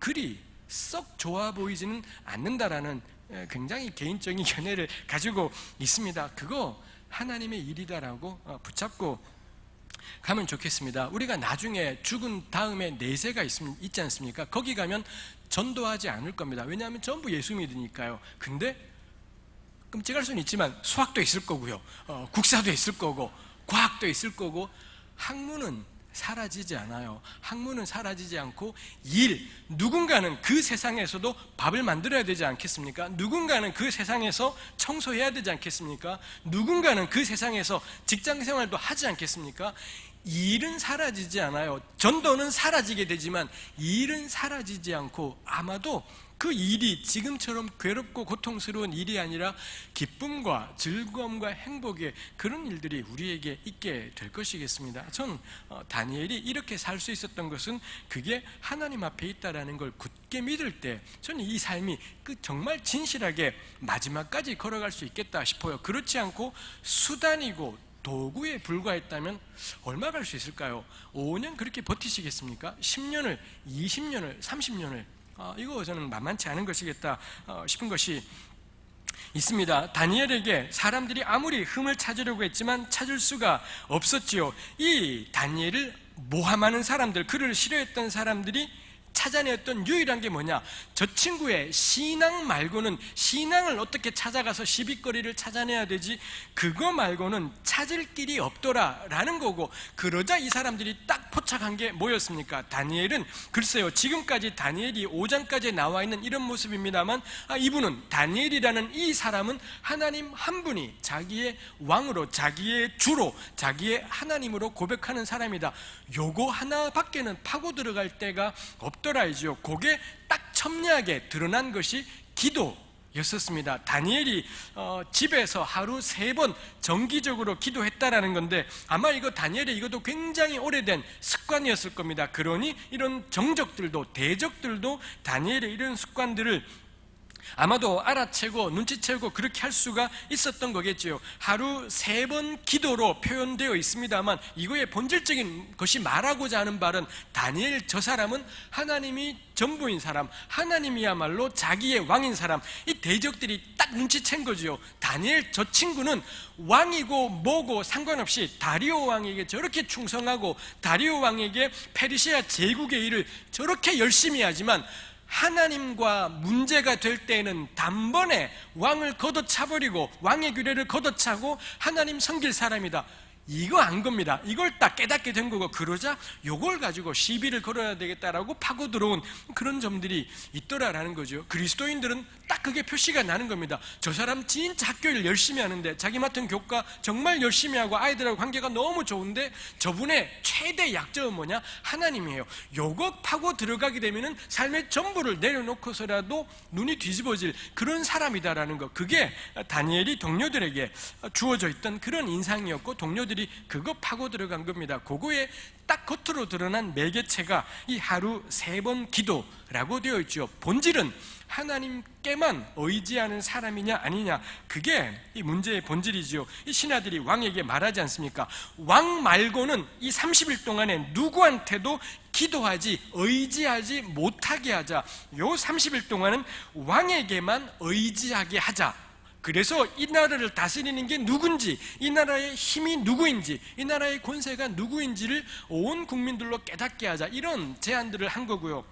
그리 썩 좋아 보이지는 않는다라는 굉장히 개인적인 견해를 가지고 있습니다. 그거 하나님의 일이다라고 붙잡고 가면 좋겠습니다. 우리가 나중에 죽은 다음에 내세가 있지 않습니까? 거기 가면 전도하지 않을 겁니다. 왜냐하면 전부 예수 믿으니까요. 근데 끔찍할 수는 있지만 수학도 있을 거고요, 국사도 있을 거고 과학도 있을 거고, 학문은 사라지지 않아요. 학문은 사라지지 않고 누군가는 그 세상에서도 밥을 만들어야 되지 않겠습니까? 누군가는 그 세상에서 청소해야 되지 않겠습니까? 누군가는 그 세상에서 직장 생활도 하지 않겠습니까? 일은 사라지지 않아요. 전도는 사라지게 되지만 일은 사라지지 않고, 아마도 그 일이 지금처럼 괴롭고 고통스러운 일이 아니라 기쁨과 즐거움과 행복의 그런 일들이 우리에게 있게 될 것이겠습니다. 전 다니엘이 이렇게 살 수 있었던 것은 그게 하나님 앞에 있다라는 걸 굳게 믿을 때 저는 이 삶이 정말 진실하게 마지막까지 걸어갈 수 있겠다 싶어요. 그렇지 않고 수단이고 도구에 불과했다면 얼마 갈 수 있을까요? 5년 그렇게 버티시겠습니까? 10년을, 20년을, 30년을, 이거 저는 만만치 않은 것이겠다 싶은 것이 있습니다. 다니엘에게 사람들이 아무리 흠을 찾으려고 했지만 찾을 수가 없었지요. 이 다니엘을 모함하는 사람들, 그를 싫어했던 사람들이 찾아냈던 유일한 게 뭐냐? 저 친구의 신앙 말고는, 신앙을 어떻게 찾아가서 시비거리를 찾아내야 되지, 그거 말고는 찾을 길이 없더라라는 거고, 그러자 이 사람들이 딱 포착한 게 뭐였습니까? 다니엘은, 글쎄요, 지금까지 다니엘이 5장까지 나와 있는 이런 모습입니다만, 이분은, 다니엘이라는 이 사람은 하나님 한 분이 자기의 왕으로, 자기의 주로, 자기의 하나님으로 고백하는 사람이다. 요거 하나밖에는 파고 들어갈 데가 없더라이죠. 그게 딱 첨예하게 드러난 것이 기도였었습니다. 다니엘이 집에서 하루 3번 정기적으로 기도했다라는 건데, 아마 이거 다니엘이 이것도 굉장히 오래된 습관이었을 겁니다. 그러니 이런 정적들도, 대적들도 다니엘의 이런 습관들을 아마도 알아채고 눈치채고 그렇게 할 수가 있었던 거겠지요. 하루 3번 기도로 표현되어 있습니다만, 이거의 본질적인 것이 말하고자 하는 바는, 다니엘 저 사람은 하나님이 전부인 사람, 하나님이야말로 자기의 왕인 사람, 이 대적들이 딱 눈치챈 거죠. 다니엘 저 친구는 왕이고 뭐고 상관없이 다리오 왕에게 저렇게 충성하고, 다리오 왕에게 페르시아 제국의 일을 저렇게 열심히 하지만 하나님과 문제가 될 때에는 단번에 왕을 걷어차버리고 왕의 규례를 걷어차고 하나님 섬길 사람이다, 이거 안 겁니다. 이걸 딱 깨닫게 된 거고, 그러자 요걸 가지고 시비를 걸어야 되겠다라고 파고 들어온 그런 점들이 있더라라는 거죠. 그리스도인들은 딱 그게 표시가 나는 겁니다. 저 사람 진짜 학교일 열심히 하는데, 자기 맡은 교과 정말 열심히 하고 아이들하고 관계가 너무 좋은데, 저분의 최대 약점은 뭐냐? 하나님이에요. 요거 파고 들어가게 되면은 삶의 전부를 내려놓고서라도 눈이 뒤집어질 그런 사람이다라는 거, 그게 다니엘이 동료들에게 주어져 있던 그런 인상이었고, 동료들이 그거 파고 들어간 겁니다. 그거에 딱 겉으로 드러난 매개체가 이 하루 3번 기도라고 되어 있죠. 본질은 하나님께만 의지하는 사람이냐 아니냐, 그게 이 문제의 본질이죠. 이 신하들이 왕에게 말하지 않습니까? 왕 말고는 이 30일 동안에 누구한테도 기도하지, 의지하지 못하게 하자. 요 30일 동안은 왕에게만 의지하게 하자. 그래서 이 나라를 다스리는 게 누군지, 이 나라의 힘이 누구인지, 이 나라의 권세가 누구인지를 온 국민들로 깨닫게 하자, 이런 제안들을 한 거고요.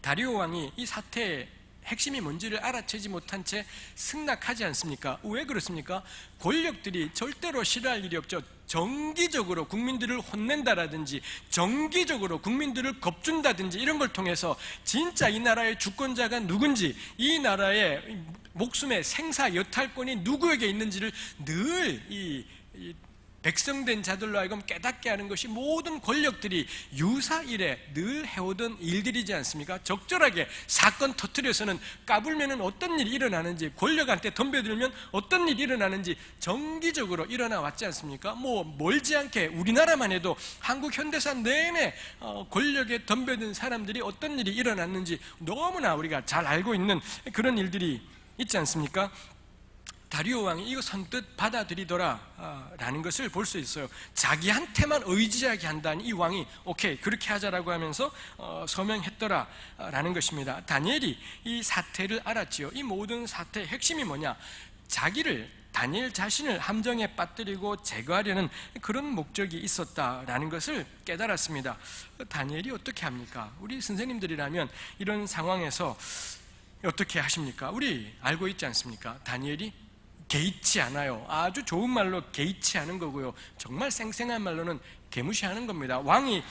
다리오 왕이 이 사태의 핵심이 뭔지를 알아채지 못한 채 승낙하지 않습니까? 왜 그렇습니까? 권력들이 절대로 싫어할 일이 없죠. 정기적으로 국민들을 혼낸다라든지, 정기적으로 국민들을 겁준다든지, 이런 걸 통해서 진짜 이 나라의 주권자가 누군지, 이 나라의 목숨의 생사 여탈권이 누구에게 있는지를 늘 이 백성된 자들로 하여금 깨닫게 하는 것이 모든 권력들이 유사일에 늘 해오던 일들이지 않습니까? 적절하게 사건 터뜨려서는 까불면 어떤 일이 일어나는지, 권력한테 덤벼들면 어떤 일이 일어나는지 정기적으로 일어나 왔지 않습니까? 멀지 않게 우리나라만 해도 한국 현대사 내내 권력에 덤벼든 사람들이 어떤 일이 일어났는지 너무나 우리가 잘 알고 있는 그런 일들이 있지 않습니까? 다리오 왕이 이거 선뜻 받아들이더라 라는 것을 볼 수 있어요. 자기한테만 의지하게 한다니 이 왕이 오케이 그렇게 하자라고 하면서 서명했더라 라는 것입니다. 다니엘이 이 사태를 알았지요. 이 모든 사태의 핵심이 뭐냐? 다니엘 자신을 함정에 빠뜨리고 제거하려는 그런 목적이 있었다라는 것을 깨달았습니다. 다니엘이 어떻게 합니까? 우리 선생님들이라면 이런 상황에서 어떻게 하십니까? 우리 알고 있지 않습니까? 다니엘이 개의치 않아요. 아주 좋은 말로 개의치 않은 거고요. 정말 생생한 말로는 개무시하는 겁니다. 왕이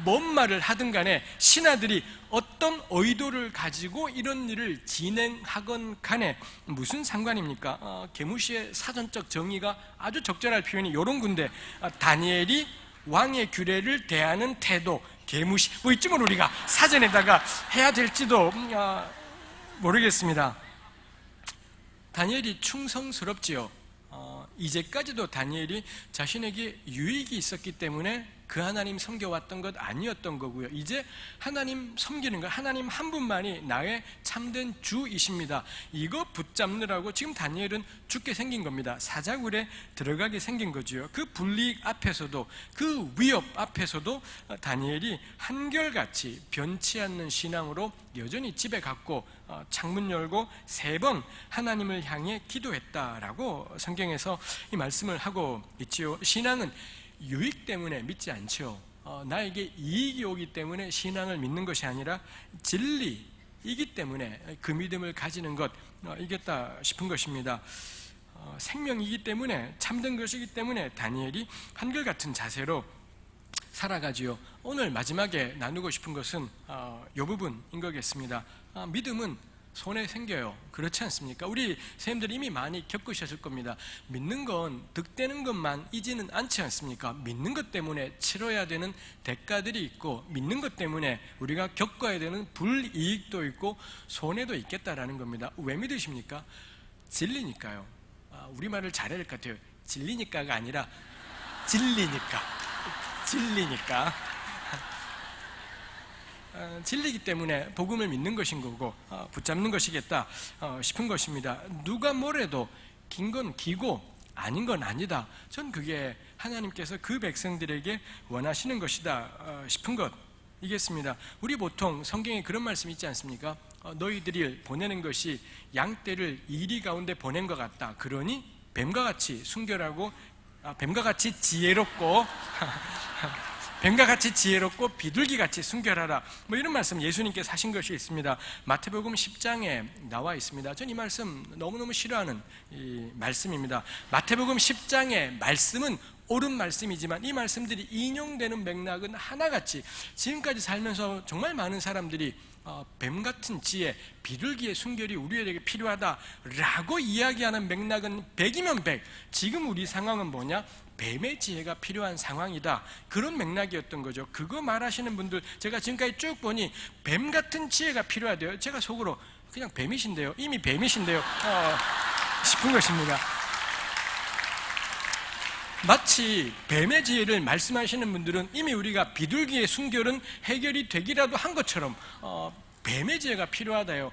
뭔 말을 하든 간에 신하들이 어떤 의도를 가지고 이런 일을 진행하건 간에 무슨 상관입니까? 개무시의 사전적 정의가 아주 적절할 표현이 이런 건데, 다니엘이 왕의 규례를 대하는 태도, 개무시, 뭐 이쯤을 우리가 사전에다가 해야 될지도 모르겠습니다. 다니엘이 충성스럽지요. 이제까지도 다니엘이 자신에게 유익이 있었기 때문에 그 하나님 섬겨왔던 것 아니었던 거고요. 이제 하나님 섬기는 것, 하나님 한 분만이 나의 참된 주이십니다. 이거 붙잡느라고 지금 다니엘은 죽게 생긴 겁니다. 사자굴에 들어가게 생긴 거지요. 그 불이익 앞에서도, 그 위협 앞에서도 다니엘이 한결같이 변치 않는 신앙으로 여전히 집에 갔고 창문 열고 3번 하나님을 향해 기도했다라고 성경에서 이 말씀을 하고 있지요. 신앙은 유익 때문에 믿지 않죠. 나에게 이익이 오기 때문에 신앙을 믿는 것이 아니라 진리이기 때문에 그 믿음을 가지는 것, 이겠다 싶은 것입니다. 생명이기 때문에, 참된 것이기 때문에 다니엘이 한결같은 자세로 살아가지요. 오늘 마지막에 나누고 싶은 것은 이 부분인 거겠습니다. 믿음은 손에 생겨요. 그렇지 않습니까? 우리 선생님들이 이미 많이 겪으셨을 겁니다. 믿는 건 득되는 것만이지는 않지 않습니까? 믿는 것 때문에 치러야 되는 대가들이 있고, 믿는 것 때문에 우리가 겪어야 되는 불이익도 있고 손해도 있겠다라는 겁니다. 왜 믿으십니까? 진리니까요. 우리말을 잘해야 될 것 같아요. 진리니까가 아니라 진리니까. 진리이기 때문에 복음을 믿는 것인 거고 붙잡는 것이겠다 싶은 것입니다. 누가 뭐래도 긴 건 기고 아닌 건 아니다. 전 그게 하나님께서 그 백성들에게 원하시는 것이다 싶은 것이겠습니다. 우리 보통 성경에 그런 말씀 있지 않습니까? 너희들이 보내는 것이 양떼를 이리 가운데 보낸 것 같다. 그러니 뱀과 같이 순결하고 뱀과 같이 지혜롭고 뱀과 같이 지혜롭고 비둘기같이 순결하라, 뭐 이런 말씀 예수님께서 하신 것이 있습니다. 마태복음 10장에 나와 있습니다. 전 이 말씀 너무너무 싫어하는 이 말씀입니다. 마태복음 10장의 말씀은 옳은 말씀이지만 이 말씀들이 인용되는 맥락은 하나같이 지금까지 살면서 정말 많은 사람들이 뱀같은 지혜, 비둘기의 순결이 우리에게 필요하다라고 이야기하는 맥락은 100이면 100. 지금 우리 상황은 뭐냐? 뱀의 지혜가 필요한 상황이다, 그런 맥락이었던 거죠. 그거 말하시는 분들 제가 지금까지 쭉 보니 뱀 같은 지혜가 필요하대요. 제가 속으로 그냥 뱀이신데요, 이미 뱀이신데요 싶은 것입니다. 마치 뱀의 지혜를 말씀하시는 분들은 이미 우리가 비둘기의 순결은 해결이 되기라도 한 것처럼 뱀의 지혜가 필요하다요.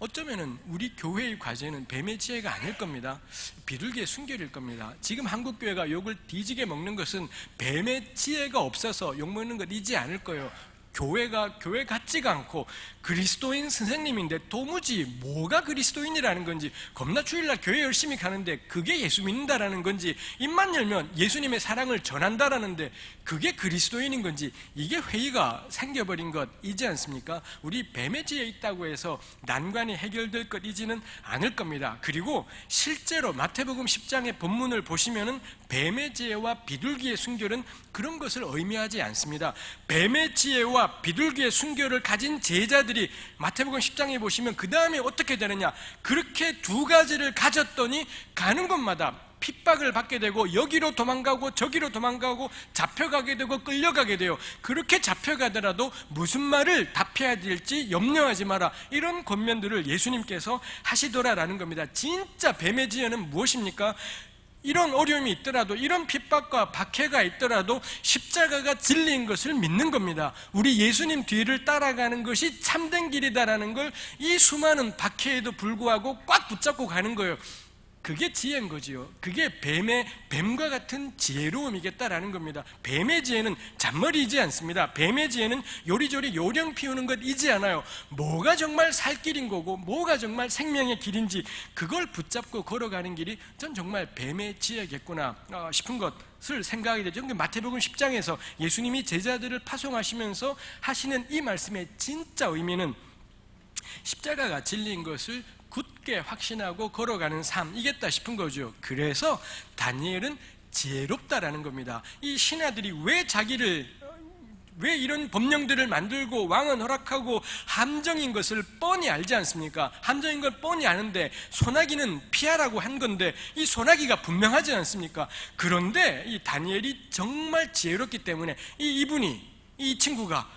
어쩌면은 우리 교회의 과제는 뱀의 지혜가 아닐 겁니다. 비둘기의 순결일 겁니다. 지금 한국 교회가 욕을 뒤지게 먹는 것은 뱀의 지혜가 없어서 욕 먹는 것이지 않을 거예요. 교회가 교회 같지가 않고 그리스도인 선생님인데 도무지 뭐가 그리스도인이라는 건지, 겁나 주일날 교회 열심히 가는데 그게 예수 믿는다라는 건지, 입만 열면 예수님의 사랑을 전한다라는데 그게 그리스도인인 건지, 이게 회의가 생겨버린 것이지 않습니까? 우리 뱀의 지혜 있다고 해서 난관이 해결될 것이지는 않을 겁니다. 그리고 실제로 마태복음 10장의 본문을 보시면은 뱀의 지혜와 비둘기의 순결은 그런 것을 의미하지 않습니다. 뱀의 지혜와 비둘기의 순결을 가진 제자들이 마태복음 10장에 보시면 그 다음에 어떻게 되느냐, 그렇게 두 가지를 가졌더니 가는 곳마다 핍박을 받게 되고 여기로 도망가고 저기로 도망가고 잡혀가게 되고 끌려가게 돼요. 그렇게 잡혀가더라도 무슨 말을 답해야 될지 염려하지 마라, 이런 권면들을 예수님께서 하시더라라는 겁니다. 진짜 뱀의 지혜는 무엇입니까? 이런 어려움이 있더라도, 이런 핍박과 박해가 있더라도 십자가가 진리인 것을 믿는 겁니다. 우리 예수님 뒤를 따라가는 것이 참된 길이다라는 걸 이 수많은 박해에도 불구하고 꽉 붙잡고 가는 거예요. 그게 지혜인 거지요. 그게 뱀과 같은 지혜로움이겠다라는 겁니다. 뱀의 지혜는 잔머리이지 않습니다. 뱀의 지혜는 요리조리 요령 피우는 것이지 않아요. 뭐가 정말 살 길인 거고 뭐가 정말 생명의 길인지 그걸 붙잡고 걸어가는 길이 전 정말 뱀의 지혜겠구나 싶은 것을 생각하게 되죠. 마태복음 10장에서 예수님이 제자들을 파송하시면서 하시는 이 말씀의 진짜 의미는 십자가가 진리인 것을 굳게 확신하고 걸어가는 삶이겠다 싶은 거죠. 그래서 다니엘은 지혜롭다라는 겁니다. 이 신하들이 왜 자기를 왜 이런 법령들을 만들고 왕은 허락하고 함정인 것을 뻔히 알지 않습니까? 함정인 걸 뻔히 아는데 소나기는 피하라고 한 건데 이 소나기가 분명하지 않습니까? 그런데 이 다니엘이 정말 지혜롭기 때문에 이 친구가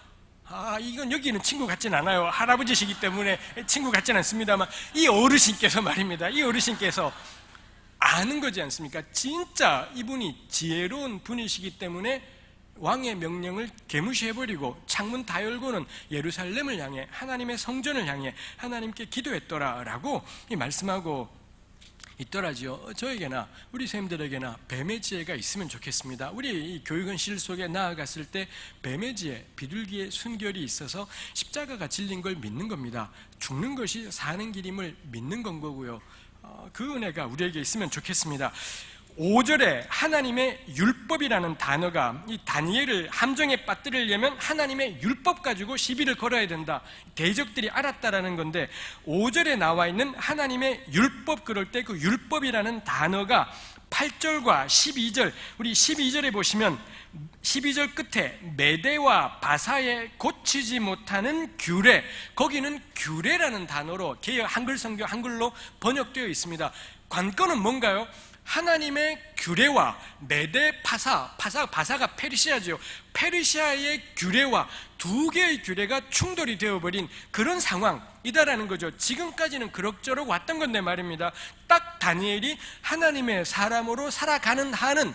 이건 여기는 친구 같진 않아요. 할아버지시기 때문에 친구 같진 않습니다만 이 어르신께서 말입니다. 이 어르신께서 아는 거지 않습니까? 진짜 이분이 지혜로운 분이시기 때문에 왕의 명령을 개무시해버리고 창문 다 열고는 예루살렘을 향해 하나님의 성전을 향해 하나님께 기도했더라 라고 말씀하고 있더라지요. 저에게나 우리 선생님들에게나 뱀의 지혜가 있으면 좋겠습니다. 우리 이 교육원실 속에 나아갔을 때 뱀의 지혜, 비둘기의 순결이 있어서 십자가가 질린 걸 믿는 겁니다. 죽는 것이 사는 길임을 믿는 건 거고요. 그 은혜가 우리에게 있으면 좋겠습니다. 5절에 하나님의 율법이라는 단어가 이 다니엘을 함정에 빠뜨리려면 하나님의 율법 가지고 시비를 걸어야 된다. 대적들이 알았다라는 건데 5절에 나와 있는 하나님의 율법, 그럴 때 그 율법이라는 단어가 8절과 12절, 우리 12절에 보시면 12절 끝에 메대와 바사에 고치지 못하는 규례, 거기는 규례라는 단어로 개역 한글 성경 한글로 번역되어 있습니다. 관건은 뭔가요? 하나님의 규례와 메대 바사가 페르시아죠. 페르시아의 규례와 두 개의 규례가 충돌이 되어버린 그런 상황이다라는 거죠. 지금까지는 그럭저럭 왔던 건데 말입니다. 딱 다니엘이 하나님의 사람으로 살아가는 한은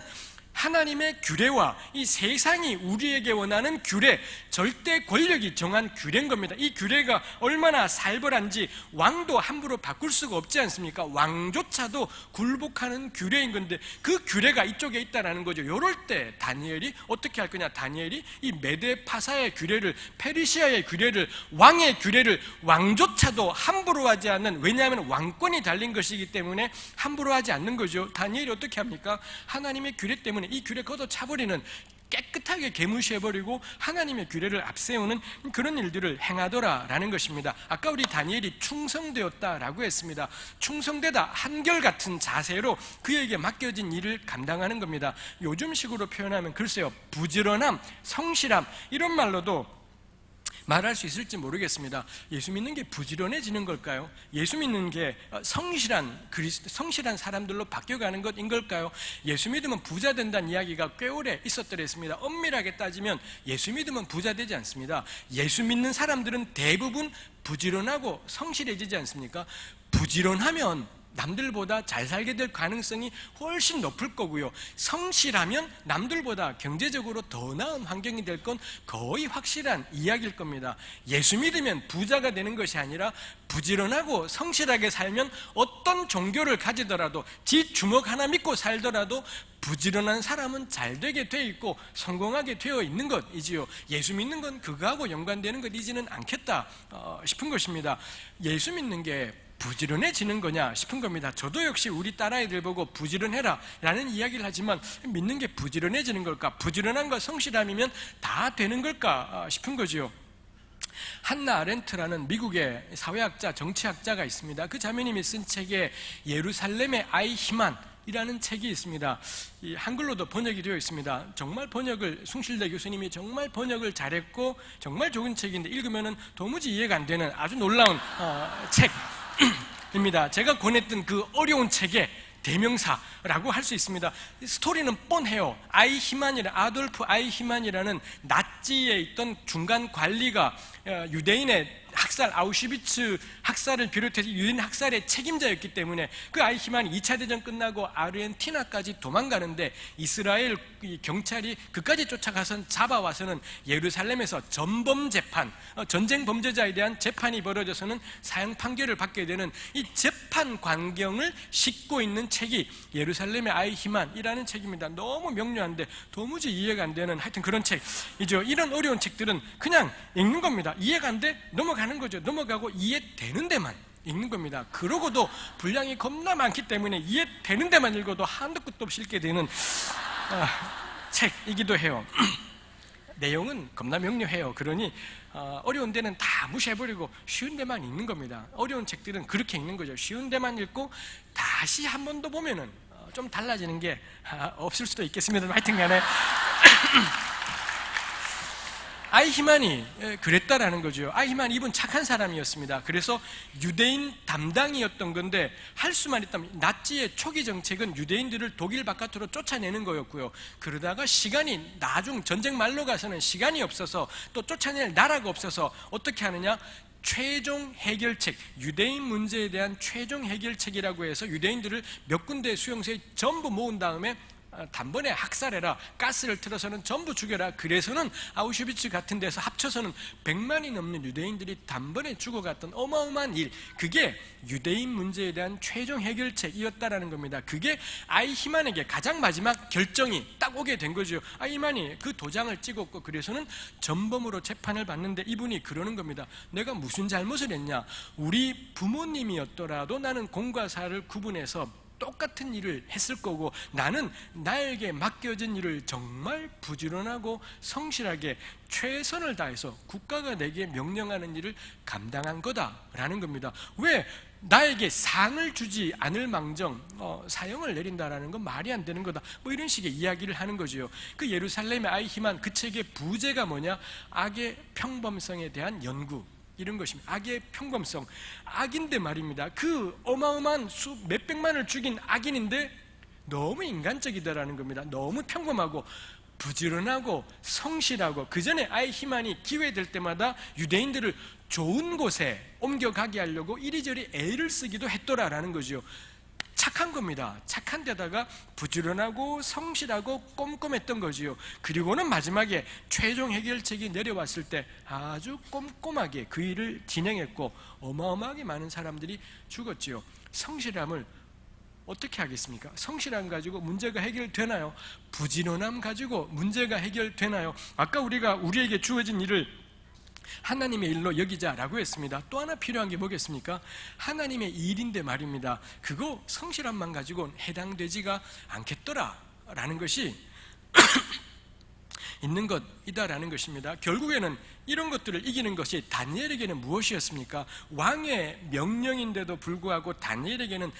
하나님의 규례와 이 세상이 우리에게 원하는 규례, 절대 권력이 정한 규례인 겁니다. 이 규례가 얼마나 살벌한지 왕도 함부로 바꿀 수가 없지 않습니까? 왕조차도 굴복하는 규례인 건데 그 규례가 이쪽에 있다는 거죠. 이럴 때 다니엘이 어떻게 할 거냐? 다니엘이 이 메데 파사의 규례를, 페르시아의 규례를, 왕의 규례를 왕조차도 함부로 하지 않는, 왜냐하면 왕권이 달린 것이기 때문에 함부로 하지 않는 거죠. 다니엘이 어떻게 합니까? 하나님의 규례 때문에 이 규례 걷어차버리는, 깨끗하게 개무시해버리고 하나님의 규례를 앞세우는 그런 일들을 행하더라라는 것입니다. 아까 우리 다니엘이 충성되었다라고 했습니다. 충성되다, 한결같은 자세로 그에게 맡겨진 일을 감당하는 겁니다. 요즘식으로 표현하면 글쎄요, 부지런함, 성실함 이런 말로도 말할 수 있을지 모르겠습니다. 예수 믿는 게 부지런해지는 걸까요? 예수 믿는 게 성실한 사람들로 바뀌어가는 것인 걸까요? 예수 믿으면 부자 된다는 이야기가 꽤 오래 있었더랬습니다. 엄밀하게 따지면 예수 믿으면 부자 되지 않습니다. 예수 믿는 사람들은 대부분 부지런하고 성실해지지 않습니까? 부지런하면 남들보다 잘 살게 될 가능성이 훨씬 높을 거고요. 성실하면 남들보다 경제적으로 더 나은 환경이 될 건 거의 확실한 이야기일 겁니다. 예수 믿으면 부자가 되는 것이 아니라 부지런하고 성실하게 살면 어떤 종교를 가지더라도, 지 주먹 하나 믿고 살더라도 부지런한 사람은 잘 되게 돼 있고 성공하게 되어 있는 것이지요. 예수 믿는 건 그거하고 연관되는 것이지는 않겠다 싶은 것입니다. 예수 믿는 게 부지런해지는 거냐 싶은 겁니다. 저도 역시 우리 딸아이들 보고 부지런해라 라는 이야기를 하지만 믿는 게 부지런해지는 걸까? 부지런함과 성실함이면 다 되는 걸까 싶은 거지요. 한나 아렌트라는 미국의 사회학자, 정치학자가 있습니다. 그 자매님이 쓴 책에 예루살렘의 아이 희만 이라는 책이 있습니다. 이 한글로도 번역이 되어 있습니다. 정말 번역을, 숭실대 교수님이 정말 번역을 잘했고 정말 좋은 책인데 읽으면 도무지 이해가 안 되는 아주 놀라운 책입니다. 제가 권했던 그 어려운 책의 대명사라고 할 수 있습니다. 스토리는 뻔해요. 아돌프 아이히만이라는 나치에 있던 중간 관리가 유대인의 학살, 아우슈비츠 학살을 비롯해서 유대인 학살의 책임자였기 때문에 그 아이히만이 2차 대전 끝나고 아르헨티나까지 도망가는데 이스라엘 경찰이 그까지 쫓아가서 잡아와서는 예루살렘에서 전범 재판, 전쟁 범죄자에 대한 재판이 벌어져서는 사형 판결을 받게 되는 이 재판 광경을 싣고 있는 책이 예루살렘의 아이히만이라는 책입니다. 너무 명료한데 도무지 이해가 안 되는 하여튼 그런 책이죠. 이런 어려운 책들은 그냥 읽는 겁니다. 이해가 안 돼? 넘어가는 거죠. 넘어가고 이해되는 데만 읽는 겁니다. 그러고도 분량이 겁나 많기 때문에 이해되는 데만 읽어도 한도 끝도 없이 읽게 되는 책이기도 해요. 내용은 겁나 명료해요. 그러니 어려운 데는 다 무시해버리고 쉬운 데만 읽는 겁니다. 어려운 책들은 그렇게 읽는 거죠. 쉬운 데만 읽고 다시 한 번 더 보면은 좀 달라지는 게 없을 수도 있겠습니다. 하여튼 간에 아히만이 그랬다라는 거죠. 아히만 이분 착한 사람이었습니다. 그래서 유대인 담당이었던 건데, 할 수만 있다면 나치의 초기 정책은 유대인들을 독일 바깥으로 쫓아내는 거였고요. 그러다가 시간이 나중 전쟁 말로 가서는 시간이 없어서 또 쫓아낼 나라가 없어서 어떻게 하느냐, 최종 해결책, 유대인 문제에 대한 최종 해결책이라고 해서 유대인들을 몇 군데 수용소에 전부 모은 다음에 단번에 학살해라, 가스를 틀어서는 전부 죽여라. 그래서는 아우슈비츠 같은 데서 합쳐서는 100만이 넘는 유대인들이 단번에 죽어갔던 어마어마한 일, 그게 유대인 문제에 대한 최종 해결책이었다라는 겁니다. 그게 아히만에게 가장 마지막 결정이 딱 오게 된 거죠. 아히만이 그 도장을 찍었고, 그래서는 전범으로 재판을 받는데 이분이 그러는 겁니다. 내가 무슨 잘못을 했냐, 우리 부모님이었더라도 나는 공과 사를 구분해서 똑같은 일을 했을 거고, 나는 나에게 맡겨진 일을 정말 부지런하고 성실하게 최선을 다해서 국가가 내게 명령하는 일을 감당한 거다라는 겁니다. 왜 나에게 상을 주지 않을 망정 사형을 내린다라는 건 말이 안 되는 거다, 뭐 이런 식의 이야기를 하는 거죠. 그 예루살렘의 아히만, 그 책의 부제가 뭐냐, 악의 평범성에 대한 연구, 이런 것입니다. 악의 평범성, 악인데 말입니다. 그 어마어마한 몇백만을 죽인 악인인데 너무 인간적이다라는 겁니다. 너무 평범하고 부지런하고 성실하고, 그 전에 아히만이 기회될 때마다 유대인들을 좋은 곳에 옮겨가게 하려고 이리저리 애를 쓰기도 했더라라는 거죠. 착한 겁니다. 착한 데다가 부지런하고 성실하고 꼼꼼했던 거지요. 그리고는 마지막에 최종 해결책이 내려왔을 때 아주 꼼꼼하게 그 일을 진행했고, 어마어마하게 많은 사람들이 죽었지요. 성실함을 어떻게 하겠습니까? 성실함 가지고 문제가 해결되나요? 부지런함 가지고 문제가 해결되나요? 아까 우리가 우리에게 주어진 일을 하나님의 일로 여기자라고 했습니다. 또 하나 필요한 게 뭐겠습니까? 하나님의 일인데 말입니다. 그거 성실함만 가지고는 해당되지가 않겠더라라는 것이 있는 것이다라는 것입니다. 결국에는 이런 것들을 이기는 것이 다니엘에게는 무엇이었습니까? 왕의 명령인데도 불구하고 다니엘에게는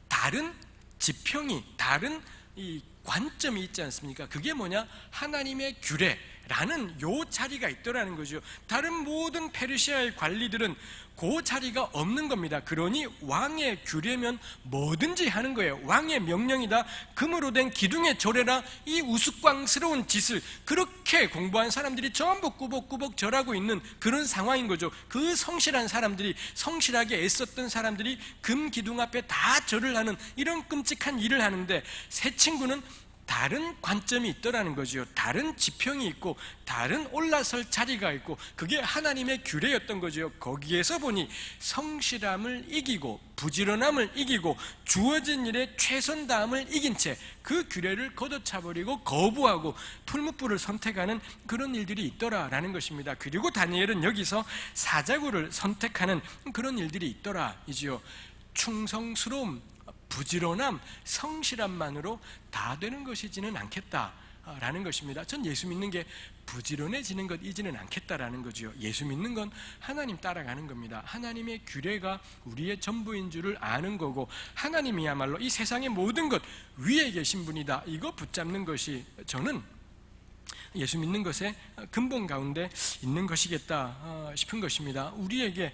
다른 지평이, 다른 이 관점이 있지 않습니까? 그게 뭐냐? 하나님의 규례라는 요 자리가 있더라는 거죠. 다른 모든 페르시아의 관리들은 그 자리가 없는 겁니다. 그러니 왕의 규례면 뭐든지 하는 거예요. 왕의 명령이다, 금으로 된 기둥에 절해라, 이 우스꽝스러운 짓을 그렇게 공부한 사람들이 전부 꾸벅꾸벅 절하고 있는 그런 상황인 거죠. 그 성실한 사람들이, 성실하게 애썼던 사람들이 금 기둥 앞에 다 절을 하는 이런 끔찍한 일을 하는데, 새 친구는 다른 관점이 있더라는 거죠. 다른 지평이 있고 다른 올라설 자리가 있고, 그게 하나님의 규례였던 거죠. 거기에서 보니 성실함을 이기고 부지런함을 이기고 주어진 일에 최선 다함을 이긴 채 그 규례를 걷어차버리고 거부하고 풀무불을 선택하는 그런 일들이 있더라라는 것입니다. 그리고 다니엘은 여기서 사자구를 선택하는 그런 일들이 있더라이지요. 충성스러움, 부지런함, 성실함만으로 다 되는 것이지는 않겠다라는 것입니다. 전 예수 믿는 게 부지런해지는 것이지는 않겠다라는 거죠. 예수 믿는 건 하나님 따라가는 겁니다. 하나님의 규례가 우리의 전부인 줄을 아는 거고, 하나님이야말로 이 세상의 모든 것 위에 계신 분이다, 이거 붙잡는 것이 저는 예수 믿는 것의 근본 가운데 있는 것이겠다 싶은 것입니다. 우리에게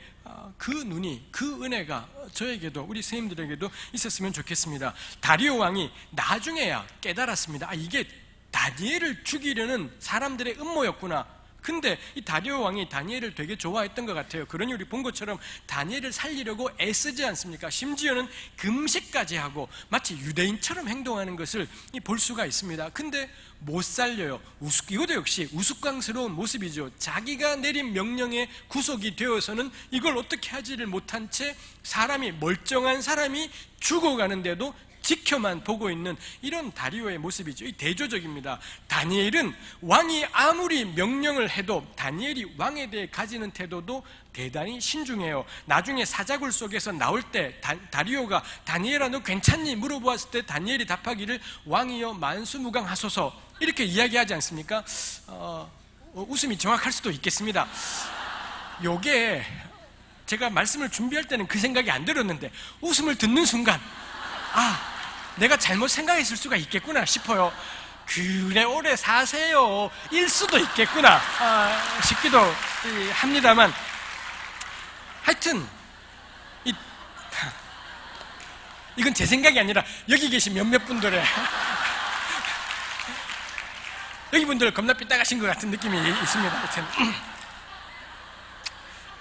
그 눈이, 그 은혜가 저에게도, 우리 선생님들에게도 있었으면 좋겠습니다. 다리오 왕이 나중에야 깨달았습니다. 이게 다니엘을 죽이려는 사람들의 음모였구나. 근데 이 다리오 왕이 다니엘을 되게 좋아했던 것 같아요. 그러니 우리 본 것처럼 다니엘을 살리려고 애쓰지 않습니까? 심지어는 금식까지 하고 마치 유대인처럼 행동하는 것을 볼 수가 있습니다. 근데 못 살려요. 이것도 역시 우스꽝스러운 모습이죠. 자기가 내린 명령에 구속이 되어서는 이걸 어떻게 하지를 못한 채 사람이, 멀쩡한 사람이 죽어가는데도 지켜만 보고 있는 이런 다리오의 모습이죠. 이 대조적입니다. 다니엘은 왕이 아무리 명령을 해도 다니엘이 왕에 대해 가지는 태도도 대단히 신중해요. 나중에 사자굴 속에서 나올 때 다리오가 다니엘아 너 괜찮니? 물어보았을 때 다니엘이 답하기를 왕이여 만수무강하소서, 이렇게 이야기하지 않습니까? 웃음이 정확할 수도 있겠습니다. 요게 제가 말씀을 준비할 때는 그 생각이 안 들었는데 웃음을 듣는 순간 내가 잘못 생각했을 수가 있겠구나 싶어요. 그래 오래 사세요 일 수도 있겠구나 싶기도 합니다만, 하여튼 이건 제 생각이 아니라 여기 계신 몇몇 분들의 여기 분들 겁나 삐딱하신 것 같은 느낌이 있습니다. 하여튼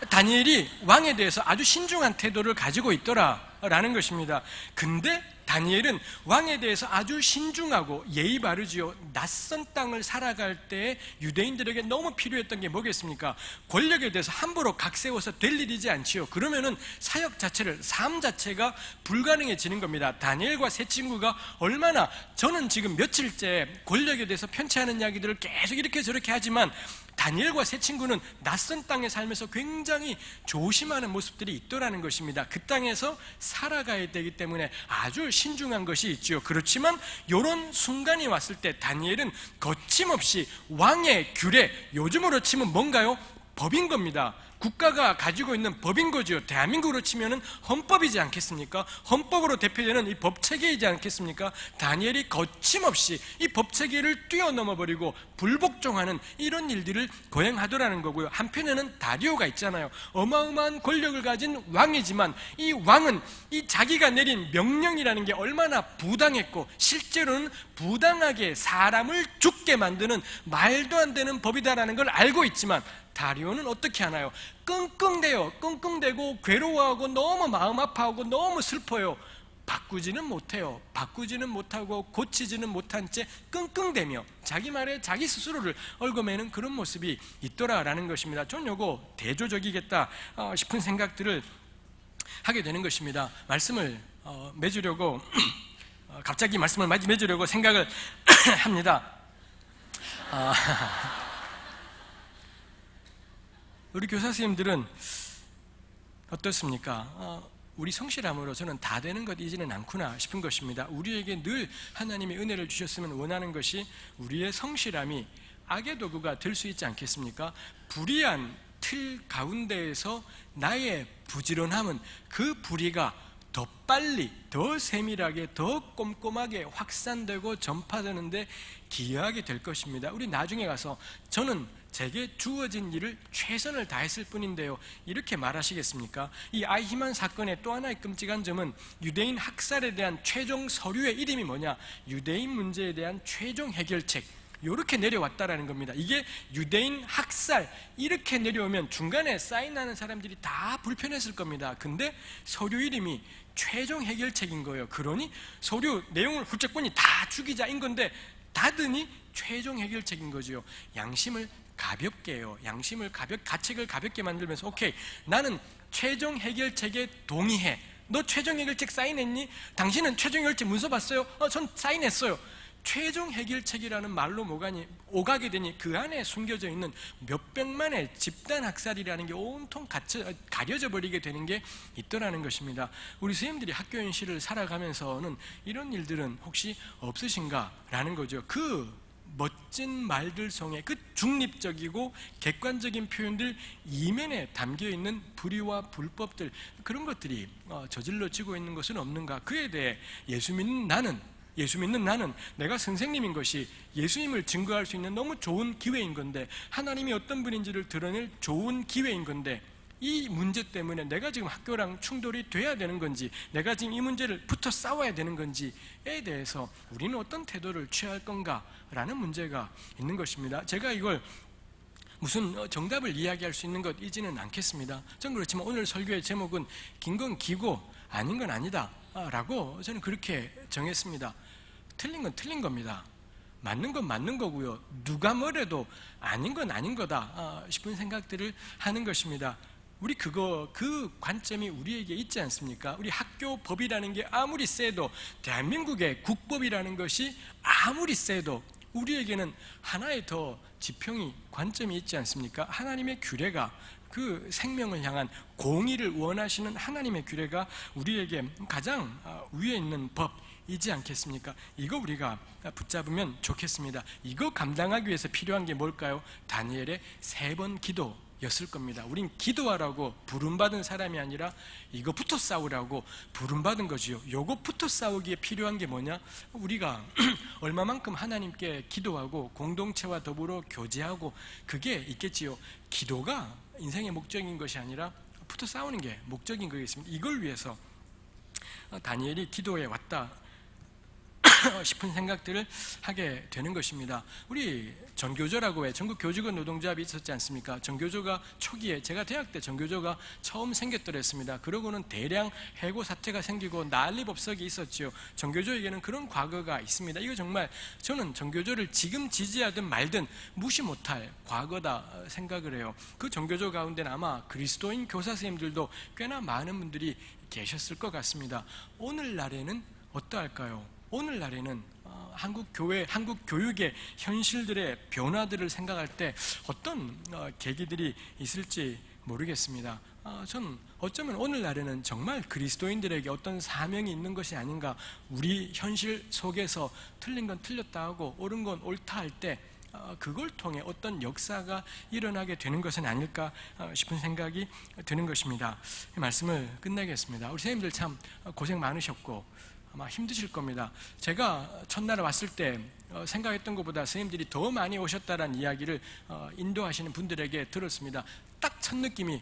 다니엘이 왕에 대해서 아주 신중한 태도를 가지고 있더라라는 것입니다. 근데 다니엘은 왕에 대해서 아주 신중하고 예의 바르지요. 낯선 땅을 살아갈 때 유대인들에게 너무 필요했던 게 뭐겠습니까? 권력에 대해서 함부로 각세워서 될 일이지 않지요. 그러면은 사역 자체를, 삶 자체가 불가능해지는 겁니다. 다니엘과 세 친구가 얼마나, 저는 지금 며칠째 권력에 대해서 편취하는 이야기들을 계속 이렇게 저렇게 하지만 다니엘과 세 친구는 낯선 땅에 살면서 굉장히 조심하는 모습들이 있더라는 것입니다. 그 땅에서 살아가야 되기 때문에 아주 신중한 것이 있죠. 그렇지만 이런 순간이 왔을 때 다니엘은 거침없이 왕의 규례, 요즘으로 치면 뭔가요? 법인 겁니다. 국가가 가지고 있는 법인 거죠. 대한민국으로 치면은 헌법이지 않겠습니까? 헌법으로 대표되는 이 법체계이지 않겠습니까? 다니엘이 거침없이 이 법체계를 뛰어넘어 버리고 불복종하는 이런 일들을 거행하더라는 거고요. 한편에는 다리오가 있잖아요. 어마어마한 권력을 가진 왕이지만 이 왕은 이 자기가 내린 명령이라는 게 얼마나 부당했고 실제로는 부당하게 사람을 죽게 만드는 말도 안 되는 법이다라는 걸 알고 있지만 다리오는 어떻게 하나요? 끙끙대고 괴로워하고 너무 마음 아파하고 너무 슬퍼요. 바꾸지는 못해요. 바꾸지는 못하고 고치지는 못한 채 끙끙대며 자기 말에 자기 스스로를 얽어매는 그런 모습이 있더라라는 것입니다. 전 요거 대조적이겠다 싶은 생각들을 하게 되는 것입니다. 말씀을 맺으려고 갑자기 말씀을 맺으려고 생각을 합니다. 우리 교사 선생님들은 어떻습니까? 우리 성실함으로 저는 다 되는 것이지는 않구나 싶은 것입니다. 우리에게 늘 하나님의 은혜를 주셨으면 원하는 것이 우리의 성실함이 악의 도구가 될 수 있지 않겠습니까? 불의한 틀 가운데에서 나의 부지런함은 그 불의가 더 빨리, 더 세밀하게, 더 꼼꼼하게 확산되고 전파되는데 기여하게 될 것입니다. 우리 나중에 가서 저는 제게 주어진 일을 최선을 다했을 뿐인데요, 이렇게 말하시겠습니까? 이 아이히만 사건의 또 하나의 끔찍한 점은 유대인 학살에 대한 최종 서류의 이름이 뭐냐? 유대인 문제에 대한 최종 해결책, 이렇게 내려왔다라는 겁니다. 이게 유대인 학살 이렇게 내려오면 중간에 사인하는 사람들이 다 불편했을 겁니다. 근데 서류 이름이 최종 해결책인 거예요. 그러니 서류 내용을 훌쩍 보니 다 죽이자인 건데 닫으니 최종 해결책인 거죠. 양심을 가볍게 해요. 양심을 가책을 가볍게 만들면서 오케이, 나는 최종 해결책에 동의해. 너 최종 해결책 사인했니? 당신은 최종 해결책 문서 봤어요? 전 사인했어요. 최종 해결책이라는 말로 오가게 되니 그 안에 숨겨져 있는 몇백만의 집단 학살이라는 게 온통 가려져 버리게 되는 게 있더라는 것입니다. 우리 선생님들이 학교 현실을 살아가면서는 이런 일들은 혹시 없으신가라는 거죠. 그 멋진 말들 속에 그 중립적이고 객관적인 표현들 이면에 담겨있는 불의와 불법들, 그런 것들이 저질러지고 있는 것은 없는가? 그에 대해 예수 믿는 나는 내가 선생님인 것이 예수님을 증거할 수 있는 너무 좋은 기회인 건데, 하나님이 어떤 분인지를 드러낼 좋은 기회인 건데, 이 문제 때문에 내가 지금 학교랑 충돌이 돼야 되는 건지, 내가 지금 이 문제를 붙어 싸워야 되는 건지에 대해서 우리는 어떤 태도를 취할 건가라는 문제가 있는 것입니다. 제가 이걸 무슨 정답을 이야기할 수 있는 것이지는 않겠습니다. 전 그렇지만 오늘 설교의 제목은 긴 건 기고 아닌 건 아니다 라고 저는 그렇게 정했습니다. 틀린 건 틀린 겁니다. 맞는 건 맞는 거고요. 누가 뭐래도 아닌 건 아닌 거다 싶은 생각들을 하는 것입니다. 우리 그 관점이 우리에게 있지 않습니까? 우리 학교 법이라는 게 아무리 세도, 대한민국의 국법이라는 것이 아무리 세도 우리에게는 하나의 더 지평이, 관점이 있지 않습니까? 하나님의 규례가, 그 생명을 향한 공의를 원하시는 하나님의 규례가 우리에게 가장 위에 있는 법이지 않겠습니까? 이거 우리가 붙잡으면 좋겠습니다. 이거 감당하기 위해서 필요한 게 뭘까요? 다니엘의 3번 기도 였을 겁니다. 우린 기도하라고 부름받은 사람이 아니라 이것부터 싸우라고 부름받은 거지요. 요것부터 싸우기에 필요한 게 뭐냐? 우리가 얼마만큼 하나님께 기도하고 공동체와 더불어 교제하고 그게 있겠지요. 기도가 인생의 목적인 것이 아니라 붙어 싸우는 게 목적인 거겠습니다. 이걸 위해서 다니엘이 기도해 왔다 싶은 생각들을 하게 되는 것입니다. 우리 전교조라고 해 전국 교직원 노동조합이 있었지 않습니까? 전교조가 초기에 제가 대학 때 전교조가 처음 생겼더랬습니다. 그러고는 대량 해고 사태가 생기고 난리법석이 있었지요. 전교조에게는 그런 과거가 있습니다. 이거 정말 저는 전교조를 지금 지지하든 말든 무시 못할 과거다 생각을 해요. 그 전교조 가운데는 아마 그리스도인 교사 선생님들도 꽤나 많은 분들이 계셨을 것 같습니다. 오늘날에는 어떠할까요? 오늘날에는 한국 교회, 한국 교육의 현실들의 변화들을 생각할 때 어떤 계기들이 있을지 모르겠습니다. 저는 어쩌면 오늘날에는 정말 그리스도인들에게 어떤 사명이 있는 것이 아닌가. 우리 현실 속에서 틀린 건 틀렸다 하고 옳은 건 옳다 할 때 그걸 통해 어떤 역사가 일어나게 되는 것은 아닐까 싶은 생각이 드는 것입니다. 이 말씀을 끝내겠습니다. 우리 선생님들 참 고생 많으셨고 아마 힘드실 겁니다. 제가 첫날에 왔을 때 생각했던 것보다 선생님들이 더 많이 오셨다는 이야기를 인도하시는 분들에게 들었습니다. 딱 첫 느낌이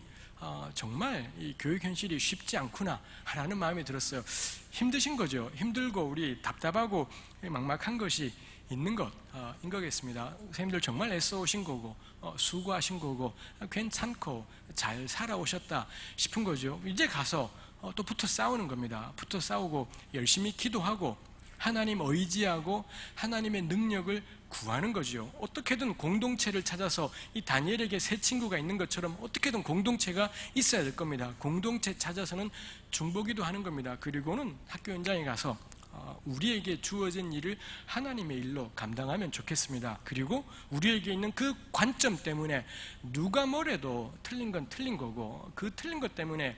정말 이 교육 현실이 쉽지 않구나 라는 마음이 들었어요. 힘드신 거죠. 힘들고 우리 답답하고 막막한 것이 있는 것인 거겠습니다. 선생님들 정말 애써 오신 거고 수고하신 거고 괜찮고 잘 살아오셨다 싶은 거죠. 이제 가서 또 붙어 싸우는 겁니다. 붙어 싸우고 열심히 기도하고 하나님 의지하고 하나님의 능력을 구하는 거죠. 어떻게든 공동체를 찾아서 이 다니엘에게 새 친구가 있는 것처럼 어떻게든 공동체가 있어야 될 겁니다. 공동체 찾아서는 중보기도 하는 겁니다. 그리고는 학교 현장에 가서 우리에게 주어진 일을 하나님의 일로 감당하면 좋겠습니다. 그리고 우리에게 있는 그 관점 때문에 누가 뭐래도 틀린 건 틀린 거고 그 틀린 것 때문에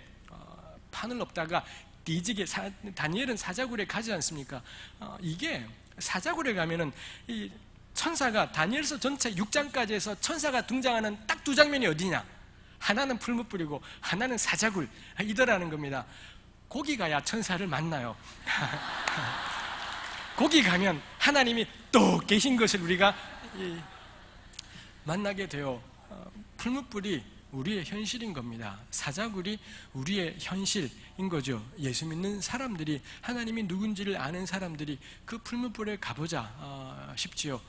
판을 엎다가 뒤지게 다니엘은 사자굴에 가지 않습니까? 이게 사자굴에 가면은 이 천사가 다니엘서 전체 6장까지 해서 천사가 등장하는 딱 두 장면이 어디냐? 하나는 풀무불이고 하나는 사자굴 이더라는 겁니다. 거기 가야 천사를 만나요. 거기 가면 하나님이 또 계신 것을 우리가 만나게 돼요. 풀무불이 우리의 현실인 겁니다. 사자굴이 우리의 현실인 거죠. 예수 믿는 사람들이 하나님이 누군지를 아는 사람들이 그 풀무불에 가보자 싶지요.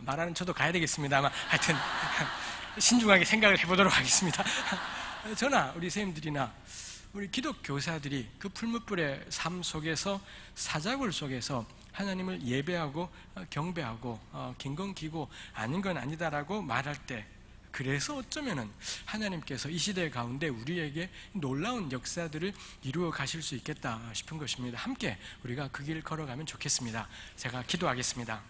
말하는 저도 가야 되겠습니다만 하여튼 신중하게 생각을 해보도록 하겠습니다. 저나 우리 선생님들이나 우리 기독교사들이 그 풀무불의 삶 속에서 사자굴 속에서 하나님을 예배하고 경배하고 긴 건 기고 아닌 건 아니다라고 말할 때 그래서 어쩌면은 하나님께서 이 시대 가운데 우리에게 놀라운 역사들을 이루어 가실 수 있겠다 싶은 것입니다. 함께 우리가 그 길을 걸어가면 좋겠습니다. 제가 기도하겠습니다.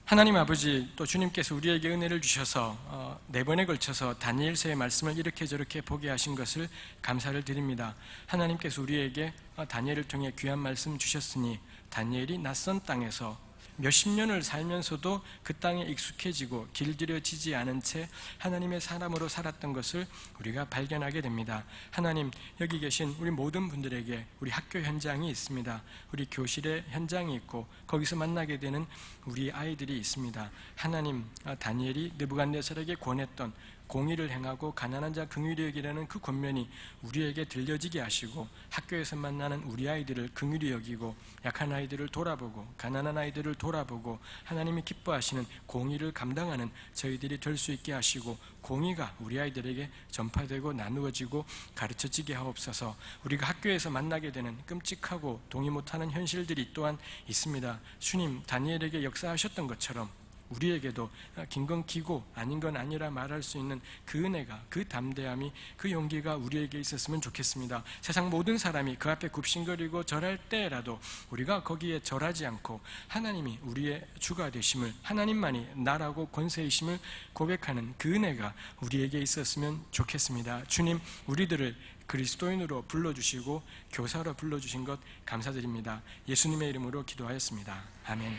하나님 아버지, 또 주님께서 우리에게 은혜를 주셔서 4번에 걸쳐서 다니엘서의 말씀을 이렇게 저렇게 보게 하신 것을 감사를 드립니다. 하나님께서 우리에게 다니엘을 통해 귀한 말씀 주셨으니 다니엘이 낯선 땅에서 몇십 년을 살면서도 그 땅에 익숙해지고 길들여지지 않은 채 하나님의 사람으로 살았던 것을 우리가 발견하게 됩니다. 하나님, 여기 계신 우리 모든 분들에게 우리 학교 현장이 있습니다. 우리 교실의 현장이 있고 거기서 만나게 되는 우리 아이들이 있습니다. 하나님, 다니엘이 느부갓네살에게 권했던 공의를 행하고 가난한 자 긍휼히 여기라는 그 권면이 우리에게 들려지게 하시고 학교에서 만나는 우리 아이들을 긍휼히 여기고 약한 아이들을 돌아보고 가난한 아이들을 돌아보고 하나님이 기뻐하시는 공의를 감당하는 저희들이 될 수 있게 하시고 공의가 우리 아이들에게 전파되고 나누어지고 가르쳐지게 하옵소서. 우리가 학교에서 만나게 되는 끔찍하고 동의 못하는 현실들이 또한 있습니다. 주님, 다니엘에게 역사하셨던 것처럼 우리에게도 긴 건 기고 아닌 건 아니라 말할 수 있는 그 은혜가, 그 담대함이, 그 용기가 우리에게 있었으면 좋겠습니다. 세상 모든 사람이 그 앞에 굽신거리고 절할 때라도 우리가 거기에 절하지 않고 하나님이 우리의 주가 되심을, 하나님만이 나라고 권세이심을 고백하는 그 은혜가 우리에게 있었으면 좋겠습니다. 주님, 우리들을 그리스도인으로 불러주시고 교사로 불러주신 것 감사드립니다. 예수님의 이름으로 기도하였습니다. 아멘.